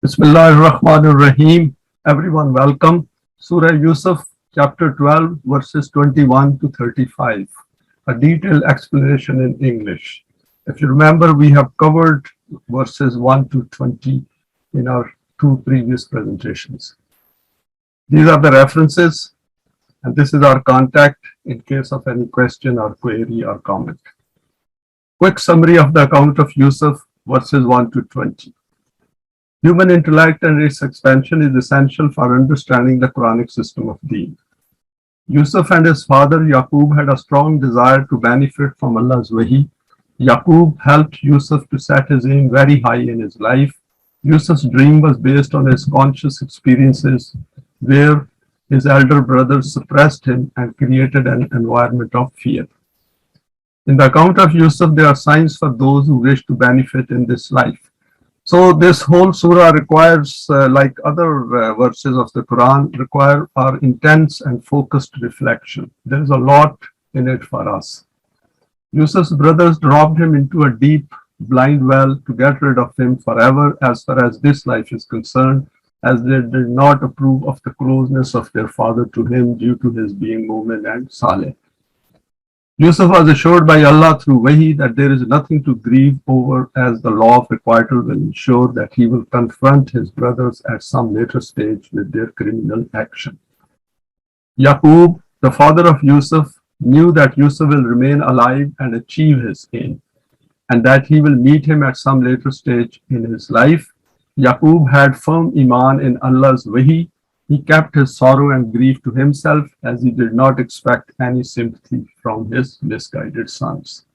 Bismillahirrahmanirrahim. Everyone, welcome. Surah Yusuf, chapter 12, verses 21 to 35. A detailed explanation in English. If you remember, we have covered verses 1 to 20 in our two previous presentations. These are the references, and this is our contact in case of any question or query or comment. Quick summary of the account of Yusuf, verses 1 to 20. Human intellect and its expansion is essential for understanding the Quranic system of Deen. Yusuf and his father Yaqub had a strong desire to benefit from Allah's wahi. Yaqub helped Yusuf to set his aim very high in his life. Yusuf's dream was based on his conscious experiences where his elder brothers suppressed him and created an environment of fear. In the account of Yusuf, there are signs for those who wish to benefit in this life. So this whole surah requires, like other verses of the Quran, require our intense and focused reflection. There is a lot in it for us. Yusuf's brothers dropped him into a deep, blind well to get rid of him forever as far as this life is concerned, as they did not approve of the closeness of their father to him due to his being Mu'min and Saleh. Yusuf was assured by Allah through wahi that there is nothing to grieve over, as the law of requital will ensure that he will confront his brothers at some later stage with their criminal action. Yaqub, the father of Yusuf, knew that Yusuf will remain alive and achieve his aim, and that he will meet him at some later stage in his life. Yaqub had firm iman in Allah's wahi. He kept his sorrow and grief to himself, as he did not expect any sympathy from his misguided sons.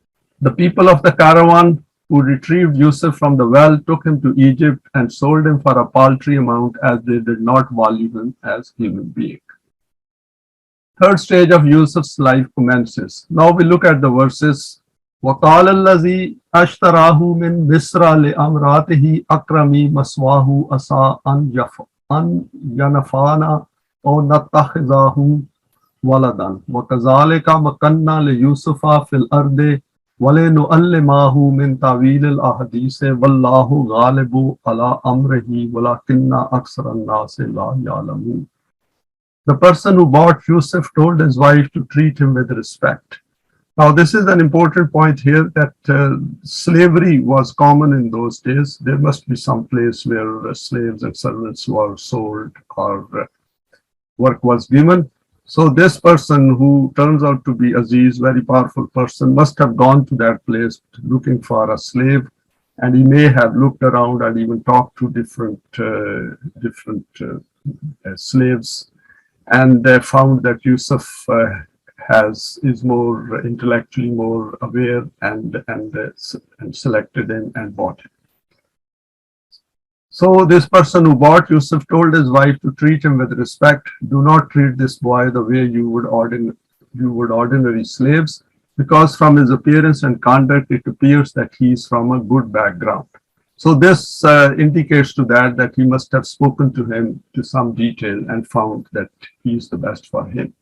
The people of the caravan who retrieved Yusuf from the well took him to Egypt and sold him for a paltry amount, as they did not value him as human being. Third stage of Yusuf's life commences. Now we look at the verses. وَقَالَ الَّذِي أَشْتَرَاهُ مِنْ مِصْرَ لِأَمْرَاتِهِ أَكْرَمِي مَثْوَاهُ عَسَىٰ أَنْ يَنْفَعَنَا أَوْ نَتَّخِذَهُ وَلَدًا وَكَذَلِكَ مَكَّنَّا لِيُوسُفَ فِي الْأَرْضِ وَلِنُعَلِّمَهُ مِنْ تَأْوِيلِ الْأَحَادِيثِ وَاللَّهُ غَالِبٌ عَلَىٰ أَمْرِهِ وَلَكِنَّ أَكْثَرَ النَّاسِ لَا يَعْلَمُونَ. The person who bought Yusuf told his wife to treat him with respect. Now, this is an important point here, that slavery was common in those days. There must be some place where slaves and servants were sold or work was given. So this person, who turns out to be Aziz, very powerful person, must have gone to that place looking for a slave, and he may have looked around and even talked to different slaves, and found that Yusuf is more intellectually more aware, and selected him and bought him. So this person who bought Yusuf told his wife to treat him with respect. Do not treat this boy the way you would ordinary slaves, because from his appearance and conduct it appears that he is from a good background. So this indicates to that he must have spoken to him to some detail and found that he is the best for him.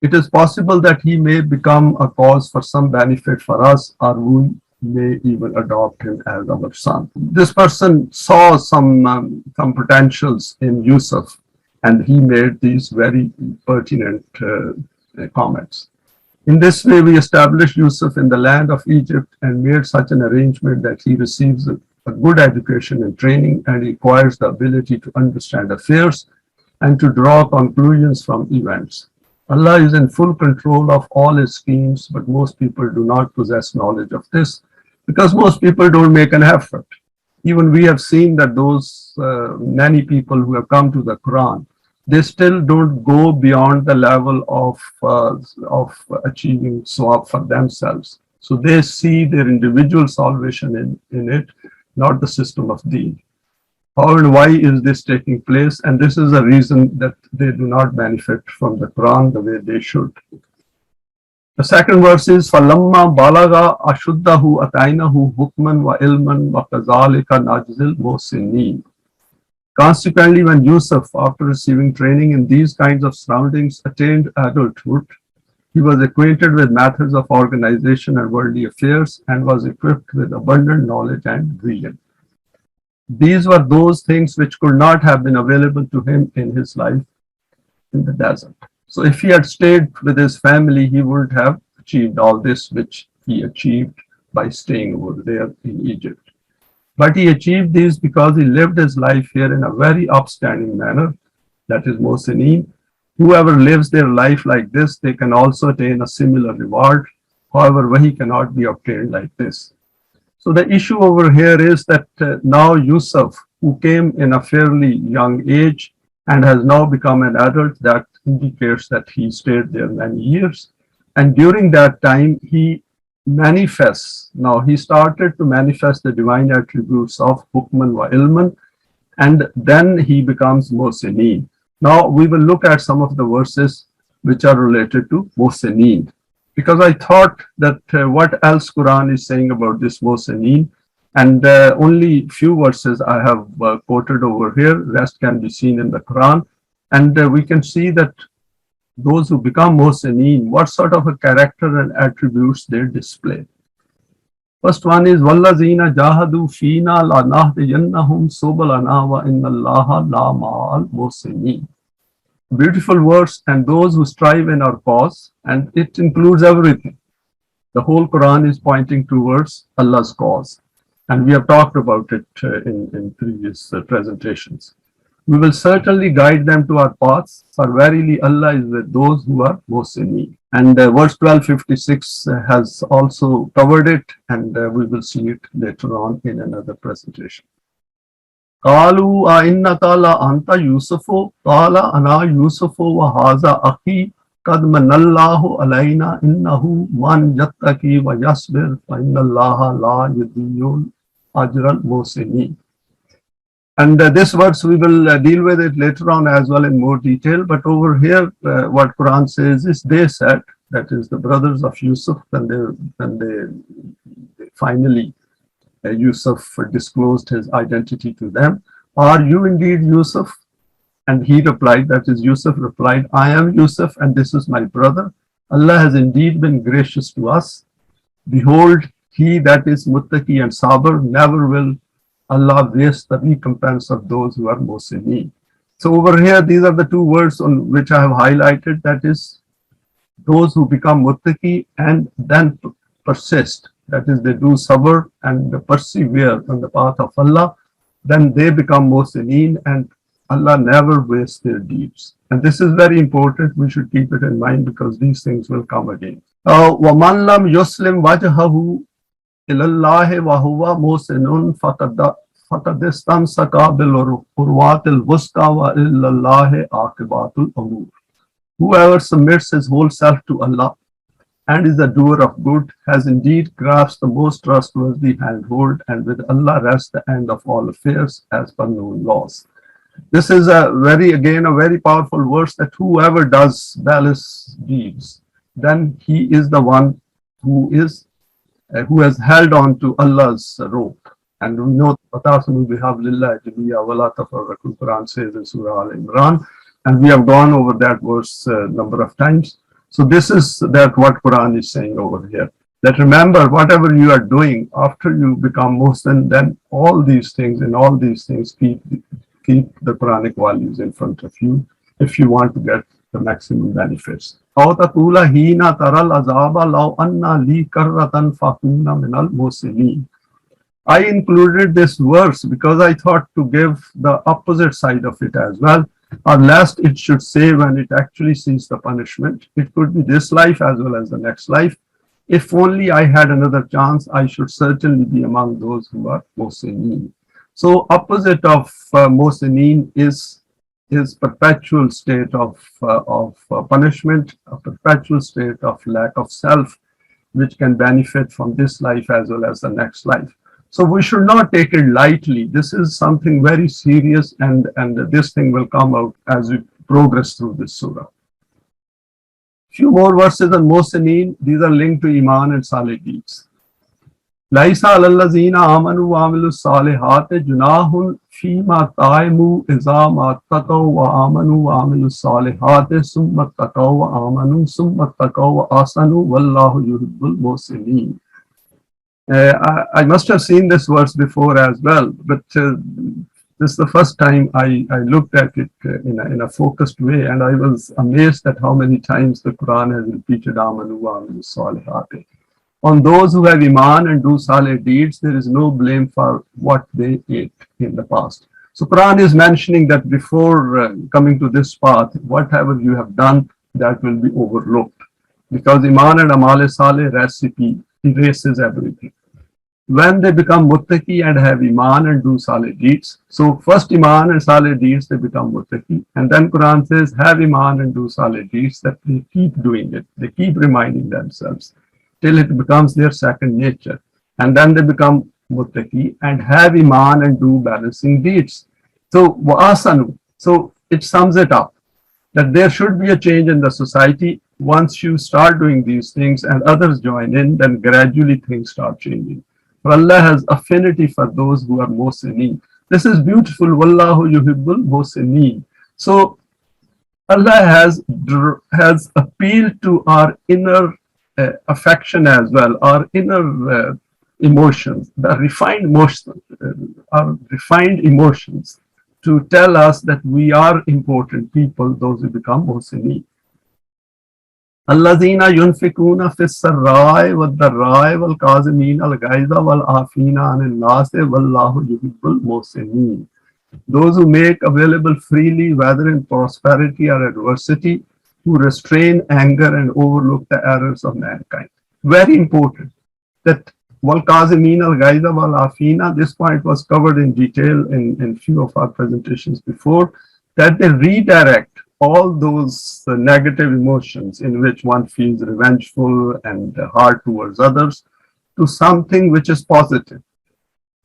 It is possible that he may become a cause for some benefit for us, or we may even adopt him as our son. This person saw some potentials in Yusuf, and he made these very pertinent comments. In this way, we established Yusuf in the land of Egypt and made such an arrangement that he receives a good education and training, and acquires the ability to understand affairs and to draw conclusions from events. Allah is in full control of all his schemes, but most people do not possess knowledge of this, because most people don't make an effort. Even we have seen that those many people who have come to the Quran, they still don't go beyond the level of achieving sawab for themselves. So they see their individual salvation in it, not the system of Deen. How and why is this taking place? And this is a reason that they do not benefit from the Quran the way they should. The second verse is فَلَمَّا بَلَغَ أَشُدَّهُ أَتَيْنَهُ حُكْمًا وَعِلْمًا وَكَذَلِكَ نَجْزِي الْمُحْسِنِينَ. Consequently, when Yusuf, after receiving training in these kinds of surroundings, attained adulthood, he was acquainted with methods of organization and worldly affairs, and was equipped with abundant knowledge and vision. These were those things which could not have been available to him in his life in the desert. So if he had stayed with his family, he would have achieved all this which he achieved by staying over there in Egypt. But he achieved these because he lived his life here in a very upstanding manner, that is Mohsineen. Whoever lives their life like this, they can also attain a similar reward. However, wahi cannot be obtained like this. So the issue over here is that now Yusuf, who came in a fairly young age and has now become an adult, that indicates that he stayed there many years. And during that time, he manifests. Now he started to manifest the divine attributes of Hukman wa Ilman, and then he becomes Mohsineen. Now we will look at some of the verses which are related to Mohsineen, because I thought that what else Quran is saying about this Mohsineen, and only few verses I have quoted over here, rest can be seen in the Quran, and we can see that those who become Mohsineen, what sort of a character and attributes they display. First one is Wallazina jahadu fina lanahdiyannahum subalana wa innallaha la ma'al Mohsineen. Beautiful verse, and those who strive in our cause, and it includes everything. The whole Quran is pointing towards Allah's cause, and we have talked about it in previous presentations. We will certainly guide them to our paths, for verily Allah is with those who are Mohsineen. And verse 1256 has also covered it, and we will see it later on in another presentation. قالوا أئنك لأنت يوسف قال أنا يوسف وهذا أخي قد من الله علينا إنه من يتقي ويصبر فإن الله لا يضيع أجر المحسنين. And this verse we will deal with it later on as well in more detail, but over here what Quran says is they said, that is the brothers of Yusuf, when they finally Yusuf disclosed his identity to them. Are you indeed Yusuf? And he replied, that is Yusuf replied, I am Yusuf and this is my brother. Allah has indeed been gracious to us. Behold, he that is Muttaqee and Sabir, never will Allah waste the recompense of those who are Mohsineen. So over here, these are the two words on which I have highlighted, that is those who become Muttaqee and then persist. That is, they do sabr and persevere on the path of Allah, then they become Mohsineen, and Allah never wastes their deeds. And this is very important. We should keep it in mind because these things will come again. وَمَنْ لَمْ يُسْلِمْ وَجْهَهُ إِلَى اللَّهِ وَهُوَ مُحْسِنٌ فَقَدْ اسْتَمْسَكَ بِالْعُرْوَةِ الْوُثْقَى وَإِلَى اللَّهِ عَاقِبَةُ الْأُمُورِ. Whoever submits his whole self to Allah and is a doer of good, has indeed grasped the most trustworthy handhold, and with Allah rests the end of all affairs as per known laws. This is a very powerful verse, that whoever does zealous deeds, then he is the one who has held on to Allah's rope. And we know Quran says in Surah Al-Imran, and we have gone over that verse a number of times. So this is what Quran is saying over here. That remember, whatever you are doing after you become Muslim, then all these things keep the Quranic values in front of you if you want to get the maximum benefits. I included this verse because I thought to give the opposite side of it as well. Or lest it should say when it actually sees the punishment. It could be this life as well as the next life. If only I had another chance, I should certainly be among those who are Mohsineen. So opposite of Mohsineen is perpetual state of punishment, a perpetual state of lack of self, which can benefit from this life as well as the next life. So we should not take it lightly. This is something very serious, and this thing will come out as we progress through this surah. Few more verses on Mohsineen. These are linked to Iman and Salih deeds. Laisa alallazina amanu wa amilu salihati junahun fima taimu izama taqaw wa amanu wa amilu salihati summa taqaw wa amanu summa taqaw wa asanu wallahu yuhibbul Mohsineen. I must have seen this verse before as well, but this is the first time I looked at it in a focused way, and I was amazed at how many times the Quran has repeated Amanu wa aminu salihati. On those who have Iman and do Saleh deeds, there is no blame for what they ate in the past. So Quran is mentioning that before coming to this path, whatever you have done, that will be overlooked. Because Iman and Amal Saleh recipe erases everything. When they become Muttaqee and have Iman and do Saleh deeds, so first Iman and Saleh deeds, they become Muttaqee. And then Quran says, have Iman and do Saleh deeds, that they keep doing it. They keep reminding themselves till it becomes their second nature. And then they become Muttaqee and have Iman and do balancing deeds. So, wa'asanu. So it sums it up that there should be a change in the society. Once you start doing these things and others join in, then gradually things start changing. For Allah has affinity for those who are Mohsineen. This is beautiful. Wallahu yuhibbul Mohsineen. So Allah has appealed to our inner affection as well, our inner emotions, the refined emotions, our refined emotions, to tell us that we are important people, those who become Mohsineen. Allazina yunfikuna fis sarrai wad darrai wal kazimin al gaiza wal afina anil nasi wallahu yuhibbul mohsinin. Those who make available freely, whether in prosperity or adversity, who restrain anger and overlook the errors of mankind. Very important that wal kazimin al gaiza wal afina. This point was covered in detail in few of our presentations before. That they redirect all those negative emotions in which one feels revengeful and hard towards others to something which is positive.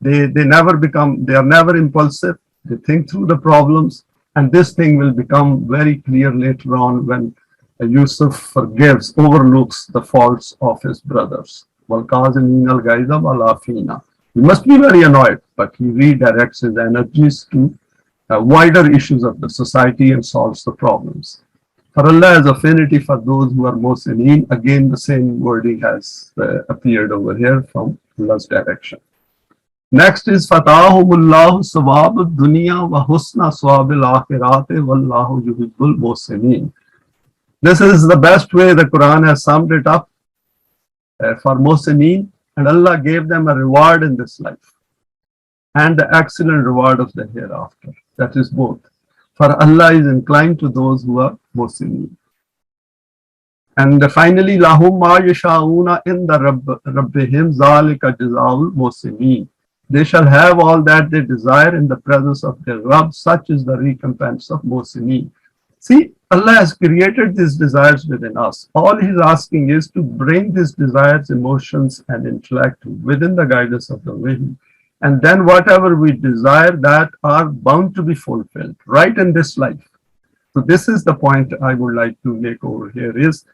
They are never impulsive. They think through the problems, and this thing will become very clear later on when Yusuf forgives, overlooks the faults of his brothers. He must be very annoyed, but he redirects his energies to wider issues of the society and solves the problems. For Allah has affinity for those who are Mohsineen. Again, the same wording has appeared over here from Allah's direction. Next is Fatahumullahu Sawab Dunya wa Husna Sawabil Akhirate Wallahu Yuhibbul Mohsineen. This is the best way the Quran has summed it up for Mohsineen, and Allah gave them a reward in this life and the excellent reward of the hereafter. That is both. For Allah is inclined to those who are Mohsineen. And finally, Lahum ma yasha'una inda rabbihim zalika jazaa'ul Mohsineen. They shall have all that they desire in the presence of their Rabb. Such is the recompense of Mohsineen. See, Allah has created these desires within us. All He's asking is to bring these desires, emotions, and intellect within the guidance of the Wahy. And then whatever we desire, that are bound to be fulfilled right in this life. So this is the point I would like to make over here is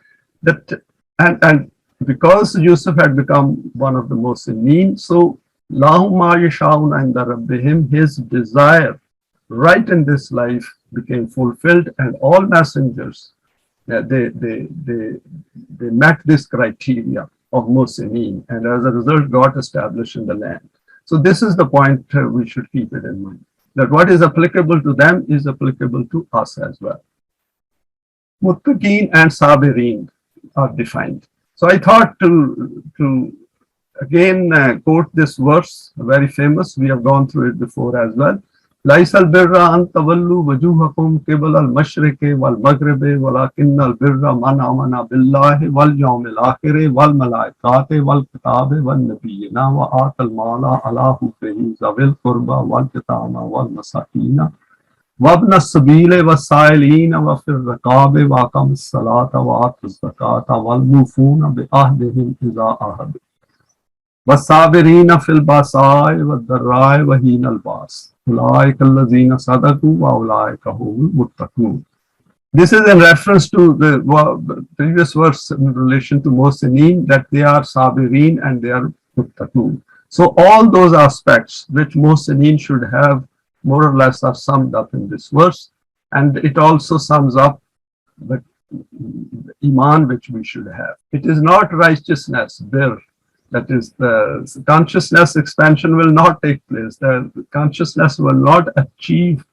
that, and because Yusuf had become one of the Mohsineen, so Lahum ma yasha'una inda rabbihim, his desire right in this life became fulfilled, and all messengers, they met this criteria of Mohsineen, and as a result got established in the land. So this is the point we should keep it in mind, that what is applicable to them is applicable to us as well. Muttaqeen and Sabireen are defined. So I thought to again quote this verse, very famous. We have gone through it before as well. Laisal birra an tawallu wujuhakum qibala al-mashriqi wal maghribi walakinna al-birra man amana billahi wal yawmil akhir wal malaikati wal kitabi wal nabiyyina wa atal mala ala hubbihi zawil qurba wal yatama wal masakina وابن السبيل والسائلين وفي الرقاب وأقام الصلاة وآتوا الزكاة والموفون بعهدهم إذا عاهدوا والصابرين في البأساء والضراء وحين البأس أولئك الذين صدقوا وأولئك هم المتقون. This is in reference to the previous verse in relation to Mohsineen, that they are Sabirin and they are Muttaqun. So all those aspects which Mohsineen should have more or less are summed up in this verse, and it also sums up the Iman which we should have. It is not righteousness, bir, That is, the consciousness expansion will not take place. The consciousness will not achieve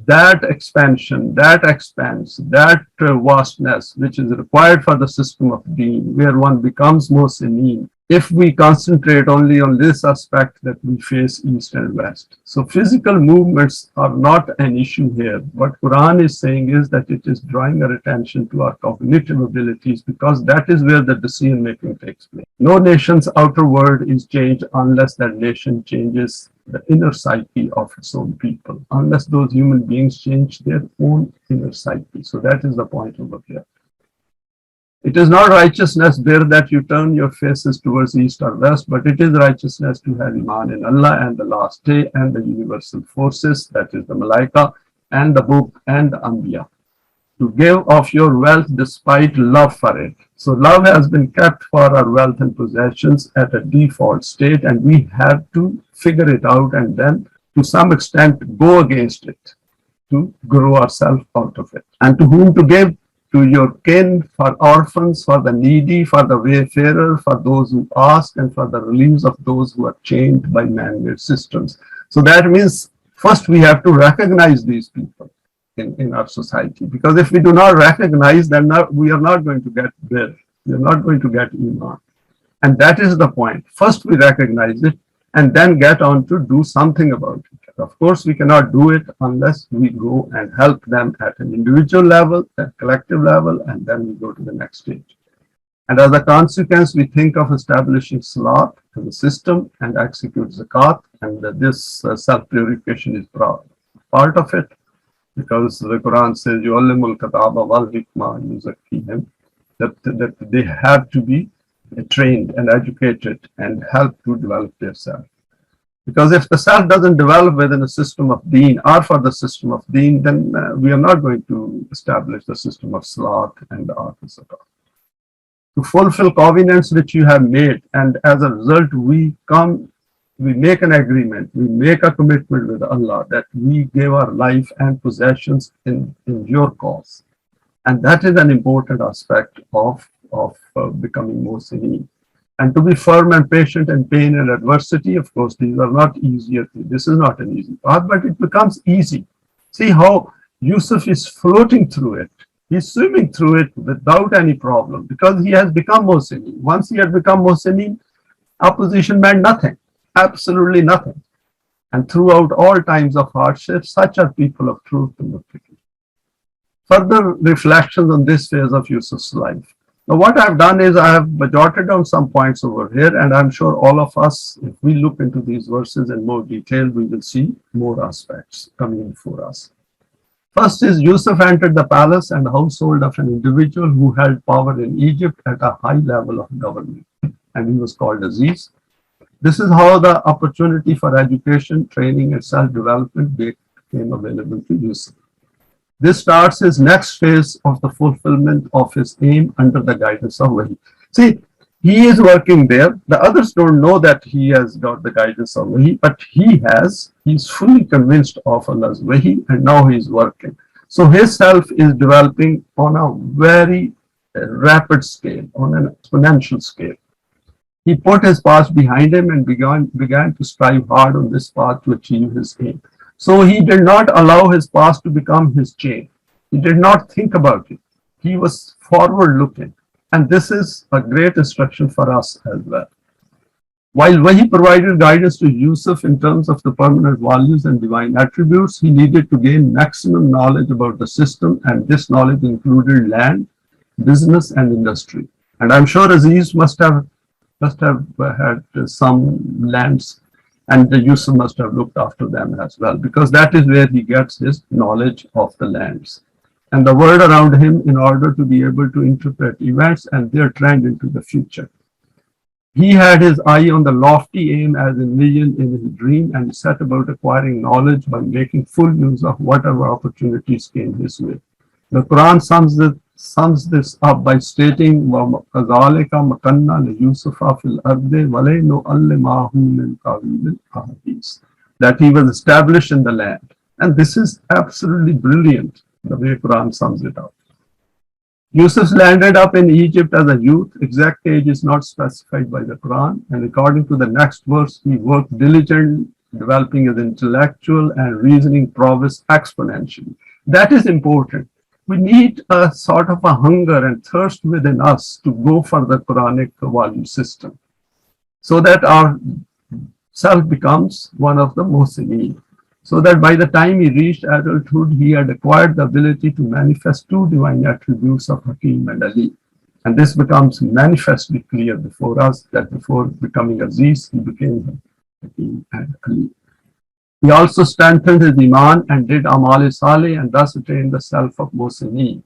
that expansion, that expanse, that vastness which is required for the system of being, where one becomes Mohsineen, if we concentrate only on this aspect that we face east and west. So physical movements are not an issue here. What Quran is saying is that it is drawing our attention to our cognitive abilities, because that is where the decision making takes place. No nation's outer world is changed unless that nation changes the inner psyche of its own people, unless those human beings change their own inner psyche. So that is the point over here. It is not righteousness there that you turn your faces towards east or west, but it is righteousness to have Iman in Allah and the last day and the universal forces, that is the Malaika and the book and the Anbiya. To give of your wealth despite love for it. So love has been kept for our wealth and possessions at a default state, and we have to figure it out and then to some extent go against it to grow ourselves out of it. And to whom to give? To your kin, for orphans, for the needy, for the wayfarer, for those who ask, and for the reliefs of those who are chained by man-made systems. So that means first we have to recognize these people in our society, because if we do not recognize them, we are not going to get there. We are not going to get Iman. And that is the point. First we recognize it and then get on to do something about it. Of course, we cannot do it unless we go and help them at an individual level, at collective level, and then we go to the next stage. And as a consequence, we think of establishing Salat as a system and execute Zakat, and this self-purification is part of it, because the Quran says, "Yu'allimul kitaba wal hikmah yuzakkihim," that they have to be trained and educated and help to develop their self. Because if the self doesn't develop within a system of deen or for the system of deen, then we are not going to establish the system of Salat and the art of Zakat. To fulfill covenants which you have made, and as a result we make an agreement, we make a commitment with Allah that we give our life and possessions in your cause. And that is an important aspect of becoming Mohsineen. And to be firm and patient in pain and adversity, of course, these are not easier. This is not an easy path, but it becomes easy. See how Yusuf is floating through it. He's swimming through it without any problem, because he has become Mohsineen. Once he had become Mohsineen, opposition meant nothing, absolutely nothing. And throughout all times of hardship, such are people of truth and Muttaqee. Further reflections on this phase of Yusuf's life. Now, what I've done is I have jotted down some points over here, and I'm sure all of us, if we look into these verses in more detail, we will see more aspects coming for us. First is Yusuf entered the palace and household of an individual who held power in Egypt at a high level of government, and he was called Aziz. This is how the opportunity for education, training, and self-development became available to Yusuf. This starts his next phase of the fulfillment of his aim under the guidance of Wahi. See, he is working there. The others don't know that he has got the guidance of Wahi, but he's fully convinced of Allah's Wahi, and now he is working. So his self is developing on a very rapid scale, on an exponential scale. He put his past behind him and began to strive hard on this path to achieve his aim. So he did not allow his past to become his chain. He did not think about it. He was forward looking. And this is a great instruction for us as well. While Wahi provided guidance to Yusuf in terms of the permanent values and divine attributes, he needed to gain maximum knowledge about the system, and this knowledge included land, business, and industry. And I'm sure Aziz must have had some lands, and Yusuf must have looked after them as well, because that is where he gets his knowledge of the lands and the world around him in order to be able to interpret events and their trend into the future. He had his eye on the lofty aim as envisioned in his dream, and set about acquiring knowledge by making full use of whatever opportunities came his way. The Quran sums this up by stating, وَكَذَلِكَ مَكَنَّا لِيُوسُفَ فِي الْأَرْضِ وَلَنُعَلِّمَهُ مِنْ تَأْوِيلِ الْأَحَادِيثِ, that he was established in the land. And this is absolutely brilliant, the way Quran sums it up. Yusuf landed up in Egypt as a youth. Exact age is not specified by the Quran. And according to the next verse, he worked diligently, developing his intellectual and reasoning prowess exponentially. That is important. We need a sort of a hunger and thirst within us to go for the Quranic value system so that our self becomes one of the Mohsineen. So that by the time he reached adulthood, he had acquired the ability to manifest two divine attributes of Hakim and Ali. And this becomes manifestly clear before us that before becoming Aziz, he became Hakim and Ali. He also strengthened his Iman and did Amal Saleh and thus attained the self of Mohsineen.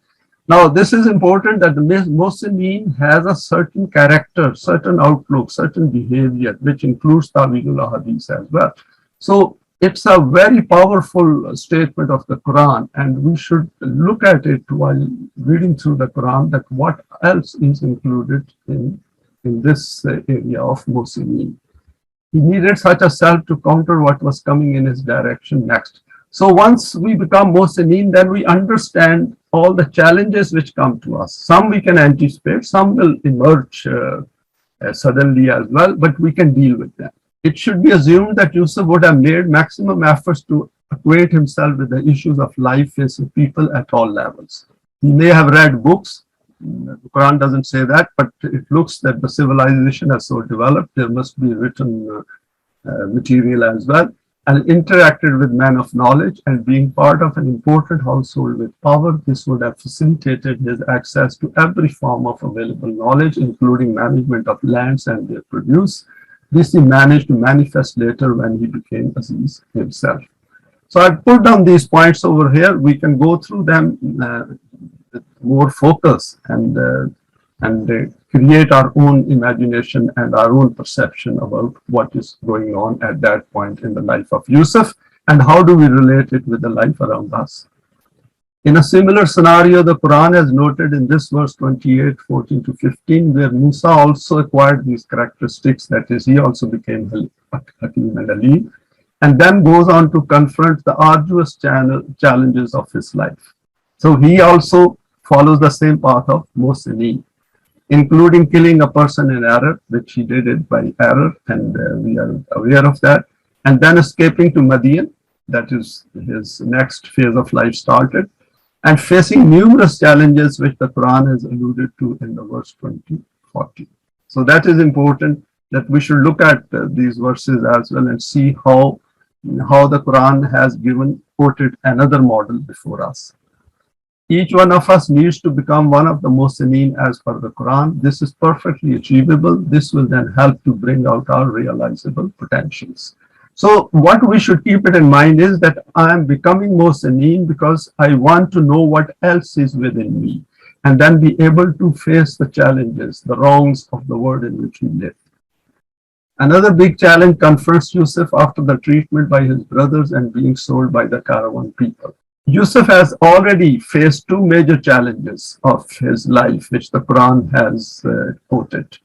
Now, this is important that the Mohsineen has a certain character, certain outlook, certain behavior, which includes Ta'wilul Hadith as well. So, it's a very powerful statement of the Quran, and we should look at it while reading through the Quran, that what else is included in this area of Mohsineen. He needed such a self to counter what was coming in his direction next. So once we become Mohsineen, then we understand all the challenges which come to us. Some we can anticipate, some will emerge suddenly as well, but we can deal with them. It should be assumed that Yusuf would have made maximum efforts to acquaint himself with the issues of life facing people at all levels. He may have read books. The Quran doesn't say that, but it looks that the civilization has so developed, there must be written material as well, and interacted with men of knowledge, and being part of an important household with power, this would have facilitated his access to every form of available knowledge, including management of lands and their produce. This he managed to manifest later when he became Aziz himself. So I've put down these points over here. We can go through them with more focus and create our own imagination and our own perception about what is going on at that point in the life of Yusuf and how do we relate it with the life around us. In a similar scenario, the Quran has noted in this verse 28, 14 to 15, where Musa also acquired these characteristics, that is, he also became Hakim and Ali, and then goes on to confront the arduous challenges of his life. So he also follows the same path of Mohsineen, including killing a person in error, which he did it by error, and we are aware of that, and then escaping to Madian, that is his next phase of life started, and facing numerous challenges which the Quran has alluded to in the verse 20, 40. So that is important that we should look at these verses as well and see how the Quran has quoted another model before us. Each one of us needs to become one of the Mohsineen as per the Quran. This is perfectly achievable. This will then help to bring out our realizable potentials. So what we should keep it in mind is that I am becoming Mohsineen because I want to know what else is within me and then be able to face the challenges, the wrongs of the world in which we live. Another big challenge confronts Yusuf after the treatment by his brothers and being sold by the caravan people. Yusuf has already faced two major challenges of his life, which the Quran has quoted.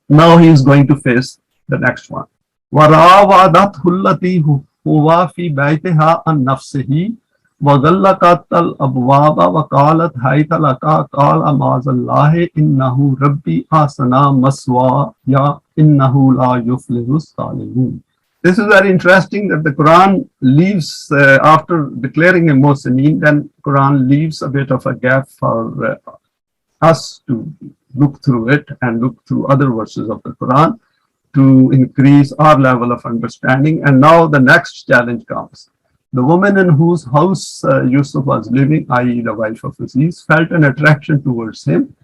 Now he is going to face the next one. وَرَاوَدَتْهُ الَّتِي هُوَ فِي بَيْتِهَا عَنْ نَفْسِهِ وَغَلَّقَتِ الْأَبْوَابَ وَقَالَتْ هَيْتَ لَكَ قَالَ مَعَاذَ اللَّهِ إِنَّهُ رَبِّي أَحْسَنَ مَثْوَايَ إِنَّهُ لَا يُفْلِحُ الظَّالِمُونَ. This is very interesting that the Quran leaves, after declaring a Mohsineen, then Quran leaves a bit of a gap for us to look through it and look through other verses of the Quran to increase our level of understanding. And now the next challenge comes. The woman in whose house Yusuf was living, i.e. the wife of Aziz, felt an attraction towards him,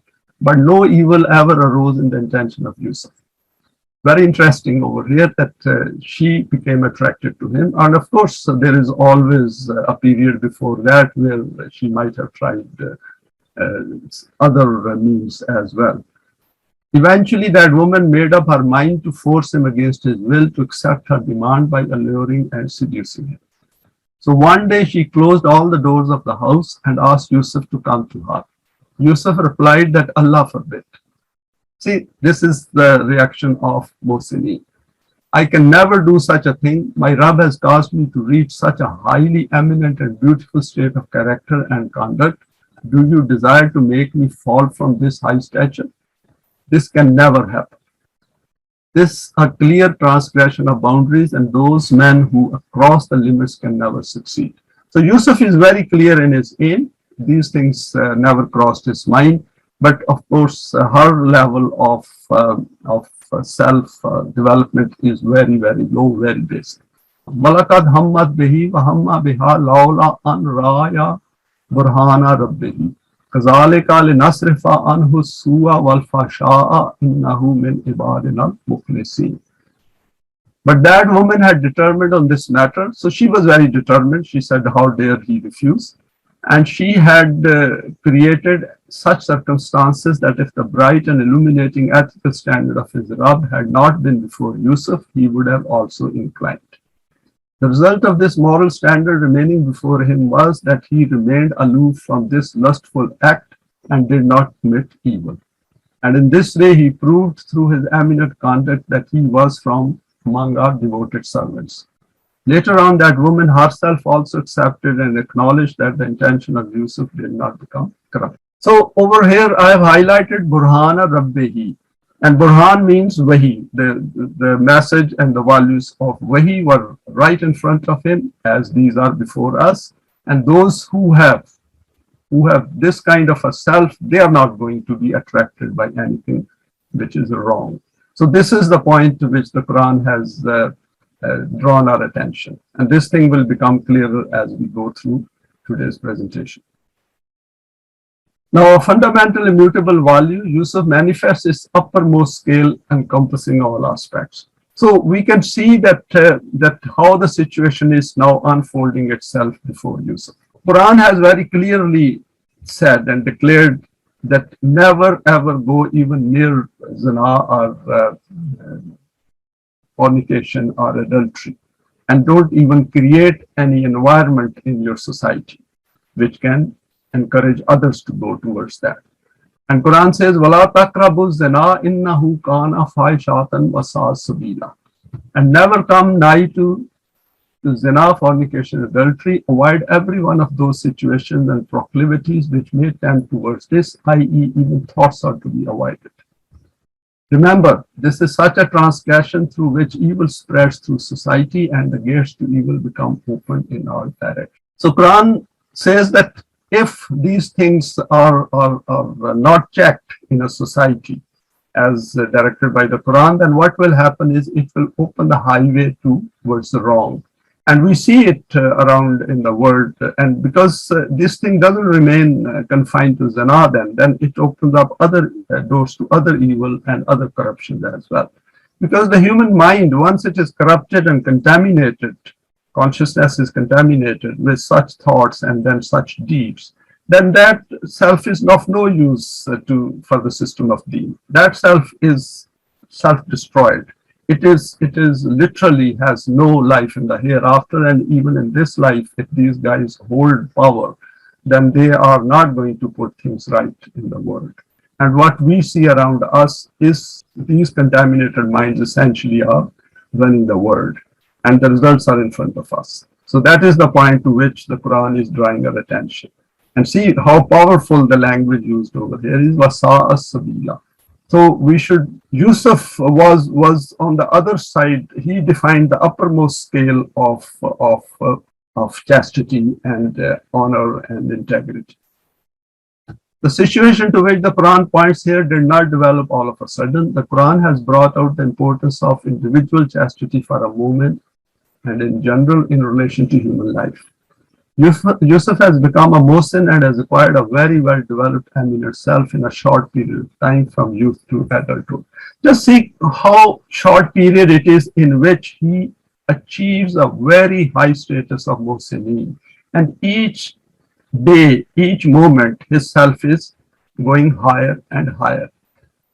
but no evil ever arose in the intention of Yusuf. Very interesting over here that she became attracted to him. And of course, there is always a period before that where she might have tried other means as well. Eventually, that woman made up her mind to force him against his will to accept her demand by alluring and seducing him. So one day she closed all the doors of the house and asked Yusuf to come to her. Yusuf replied that Allah forbid. See, this is the reaction of Mohsineen. I can never do such a thing. My Rabb has caused me to reach such a highly eminent and beautiful state of character and conduct. Do you desire to make me fall from this high stature? This can never happen. This a clear transgression of boundaries, and those men who cross the limits can never succeed. So Yusuf is very clear in his aim. These things never crossed his mind, but of course her level of self development is very, very low, very basic. وَلَقَدْ هَمَّتْ بِهِ وَهَمَّ بِهَا لَوْلَا أَنْ رَأَى بُرْهَانَ رَبِّهِ كَذَلِكَ لِنَصْرِفَ عَنْهُ السُّوءَ وَالْفَحْشَاءَ إِنَّهُ مِنْ عِبَادِنَا الْمُخْلَصِينَ. But that woman had determined on this matter, so she was very determined. She said, how dare he refuse? And she had created such circumstances that if the bright and illuminating ethical standard of his Rabb had not been before Yusuf, he would have also inclined. The result of this moral standard remaining before him was that he remained aloof from this lustful act and did not commit evil. And in this way, he proved through his eminent conduct that he was from among our devoted servants. Later on, that woman herself also accepted and acknowledged that the intention of Yusuf did not become corrupt. So over here, I have highlighted Burhana Rabbihi. And Burhan means Wahi. The message and the values of Wahi were right in front of him, as these are before us. And those who have this kind of a self, they are not going to be attracted by anything which is wrong. So this is the point to which the Quran has drawn our attention. And this thing will become clearer as we go through today's presentation. Now, a fundamental immutable value, Yusuf manifests its uppermost scale encompassing all aspects. So we can see that how the situation is now unfolding itself before Yusuf. Quran has very clearly said and declared that never ever go even near zina or fornication or adultery, and don't even create any environment in your society which can encourage others to go towards that. And Quran says, "Wala taqrabu zina innahu kana fahishatan wa sa'a sabila." And never come nigh to zina, fornication, adultery. Avoid every one of those situations and proclivities which may tend towards this, i.e., even thoughts are to be avoided. Remember, this is such a transgression through which evil spreads through society and the gates to evil become open in all directions. So Quran says that if these things are not checked in a society as directed by the Quran, then what will happen is it will open the highway towards the wrong. And we see it around in the world. And because this thing doesn't remain confined to zina, then it opens up other doors to other evil and other corruptions as well. Because the human mind, once it is corrupted and contaminated, consciousness is contaminated with such thoughts and then such deeds, then that self is of no use for the system of deen. That self is self-destroyed. It is literally has no life in the hereafter, and even in this life, if these guys hold power, then they are not going to put things right in the world. And what we see around us is these contaminated minds essentially are running the world, and the results are in front of us. So that is the point to which the Quran is drawing our attention. And see how powerful the language used over here is wasa'a sabila. So we should, Yusuf was on the other side. He defined the uppermost scale of chastity and honor and integrity. The situation to which the Quran points here did not develop all of a sudden. The Quran has brought out the importance of individual chastity for a moment and in general in relation to human life. Yusuf has become a Mohsin and has acquired a very well developed eminent self in a short period of time from youth to adulthood. Just see how short period it is in which he achieves a very high status of Mohsineen. And each day, each moment, his self is going higher and higher.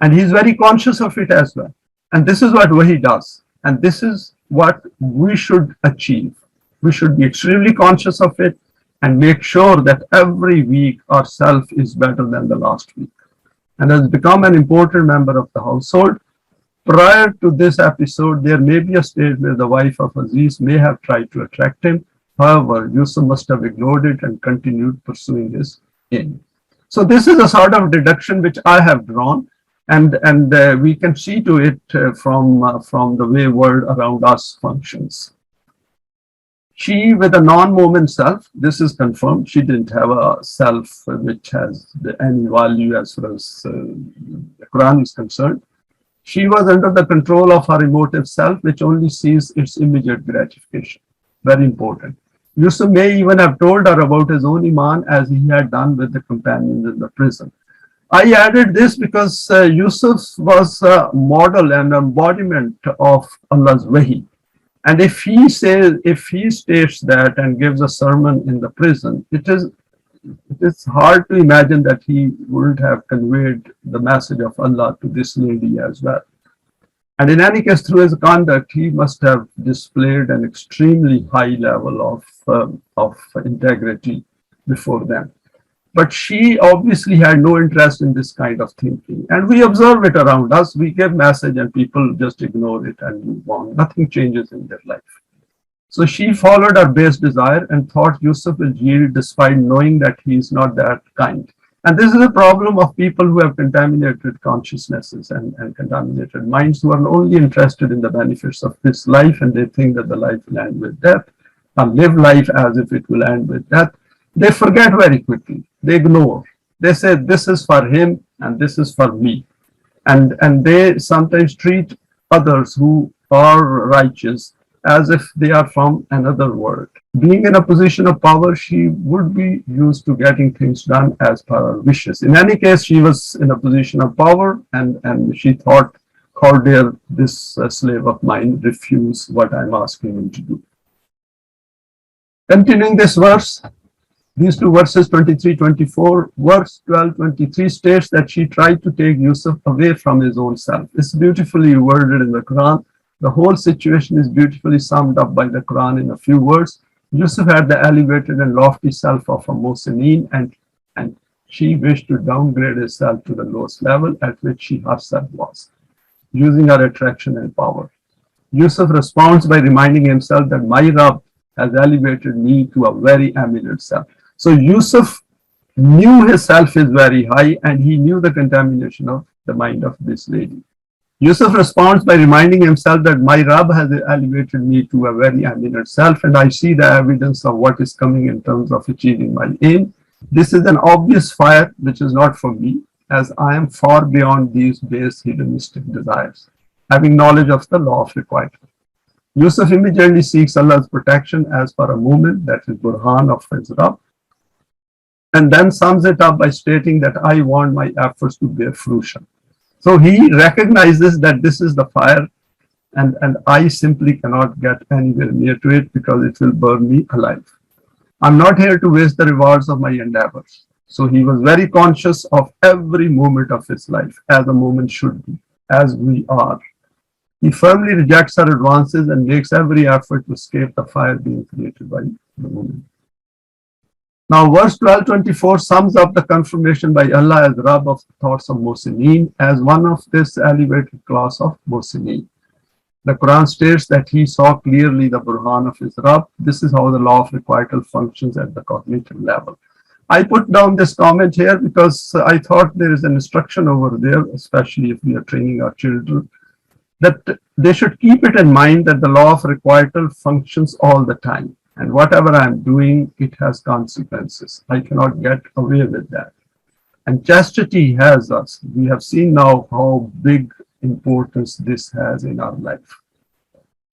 And he's very conscious of it as well. And this is what Wahi does. And this is what we should achieve. We should be extremely conscious of it and make sure that every week our self is better than the last week. And has become an important member of the household. Prior to this episode, there may be a stage where the wife of Aziz may have tried to attract him. However, Yusuf must have ignored it and continued pursuing his aim. So this is a sort of deduction which I have drawn, and we can see to it from the way world around us functions. She with a non-moment self, this is confirmed. She didn't have a self which has any value as far as the Quran is concerned. She was under the control of her emotive self, which only sees its immediate gratification. Very important. Yusuf may even have told her about his own Iman as he had done with the companions in the prison. I added this because Yusuf was a model and embodiment of Allah's wahi. And if he states that and gives a sermon in the prison, it is hard to imagine that he wouldn't have conveyed the message of Allah to this lady as well. And in any case, through his conduct, he must have displayed an extremely high level of integrity before them. But she obviously had no interest in this kind of thinking. And we observe it around us. We give message and people just ignore it and move on. Nothing changes in their life. So she followed her base desire and thought Yusuf will yield despite knowing that he is not that kind. And this is a problem of people who have contaminated consciousnesses and contaminated minds, who are only interested in the benefits of this life, and they think that the life will end with death, and live life as if it will end with death. They forget very quickly. They ignore. They say this is for him and this is for me. And they sometimes treat others who are righteous as if they are from another world. Being in a position of power, she would be used to getting things done as per her wishes. In any case, she was in a position of power, and she thought, how dare this slave of mine refuse what I'm asking him to do. Continuing this verse, these two verses 23-24, verse 12-23 states that she tried to take Yusuf away from his own self. It's beautifully worded in the Quran. The whole situation is beautifully summed up by the Quran in a few words. Yusuf had the elevated and lofty self of a Mohsineen, and she wished to downgrade herself to the lowest level at which she herself was, using her attraction and power. Yusuf responds by reminding himself that my Rabb has elevated me to a very eminent self. So Yusuf knew his self is very high, and he knew the contamination of the mind of this lady. Yusuf responds by reminding himself that my Rabb has elevated me to a very eminent self, and I see the evidence of what is coming in terms of achieving my aim. This is an obvious fire which is not for me, as I am far beyond these base hedonistic desires, having knowledge of the law of requital. Yusuf immediately seeks Allah's protection as per a movement, that is Burhan of his Rabb, and then sums it up by stating that I want my efforts to bear fruition. So he recognizes that this is the fire, and I simply cannot get anywhere near to it because it will burn me alive. I'm not here to waste the rewards of my endeavors. So he was very conscious of every moment of his life, as a moment should be, as we are. He firmly rejects her advances and makes every effort to escape the fire being created by the woman. Now, verse 12-24 sums up the confirmation by Allah as Rabb of the thoughts of Mohsineen, as one of this elevated class of Mohsineen. The Quran states that he saw clearly the Burhan of his Rabb. This is how the law of requital functions at the cognitive level. I put down this comment here because I thought there is an instruction over there, especially if we are training our children, that they should keep it in mind that the law of requital functions all the time. And whatever I'm doing, it has consequences. I cannot get away with that. And chastity has us. We have seen now how big importance this has in our life.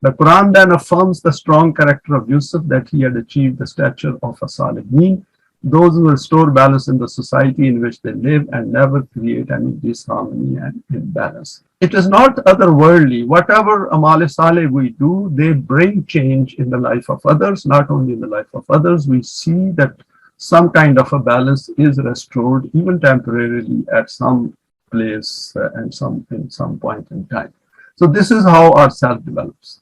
The Quran then affirms the strong character of Yusuf, that he had achieved the stature of a Salihin, those who restore balance in the society in which they live and never create any disharmony and imbalance. It is not otherworldly. Whatever Amal Saleh we do, they bring change in the life of others, not only in the life of others. We see that some kind of a balance is restored, even temporarily, at some place and in some point in time. So this is how our self develops.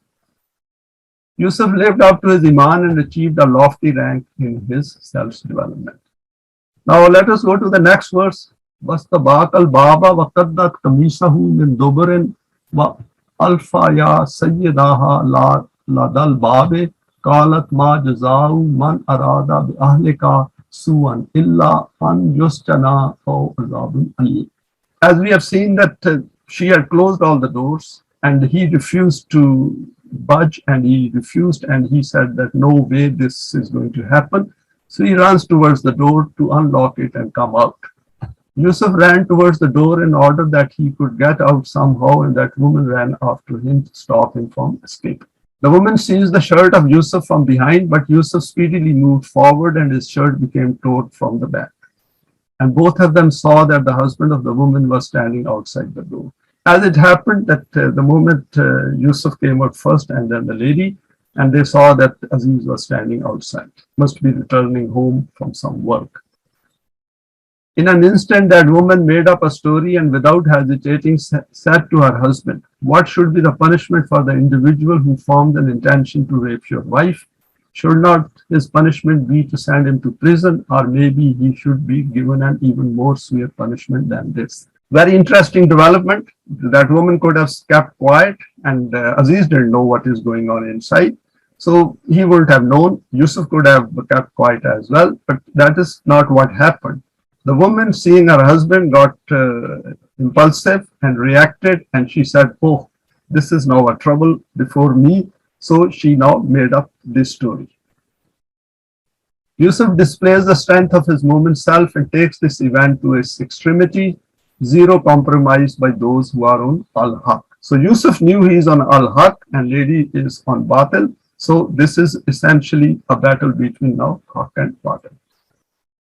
Yusuf lived up to his Iman and achieved a lofty rank in his self-development. Now let us go to the next verse. وَاسْتَبَاقَ الْبَابَ وَقَدَّتْ قَمِيصَهُ مِنْ دُبُرٍ وَأَلْفَى يَا سَيِّدَهَا لَدَى الْبَابِ قَالَتْ مَا جَزَاءُ مَنْ أَرَادَ بِأَهْلِكَ su'an illa an yusjana aw azabun alim. As we have seen that she had closed all the doors and he refused to budge, and he refused, and he said that no way this is going to happen. So he runs towards the door to unlock it and come out. Yusuf ran towards the door in order that he could get out somehow, and that woman ran after him to stop him from escaping. The woman seized the shirt of Yusuf from behind, but Yusuf speedily moved forward and his shirt became torn from the back. And both of them saw that the husband of the woman was standing outside the door. As it happened that the moment Yusuf came out first and then the lady, and they saw that Aziz was standing outside, must be returning home from some work. In an instant, that woman made up a story and without hesitating said to her husband, "What should be the punishment for the individual who formed an intention to rape your wife? Should not his punishment be to send him to prison, or maybe he should be given an even more severe punishment than this?" Very interesting development. That woman could have kept quiet, and Aziz didn't know what is going on inside. So he wouldn't have known. Yusuf could have kept quiet as well, but that is not what happened. The woman, seeing her husband, got impulsive and reacted, and she said, "Oh, this is now a trouble before me." So she now made up this story. Yusuf displays the strength of his moment self and takes this event to its extremity. Zero compromise by those who are on al-haq. So Yusuf knew he is on al-haq and lady is on batil. So this is essentially a battle between now haq and batil.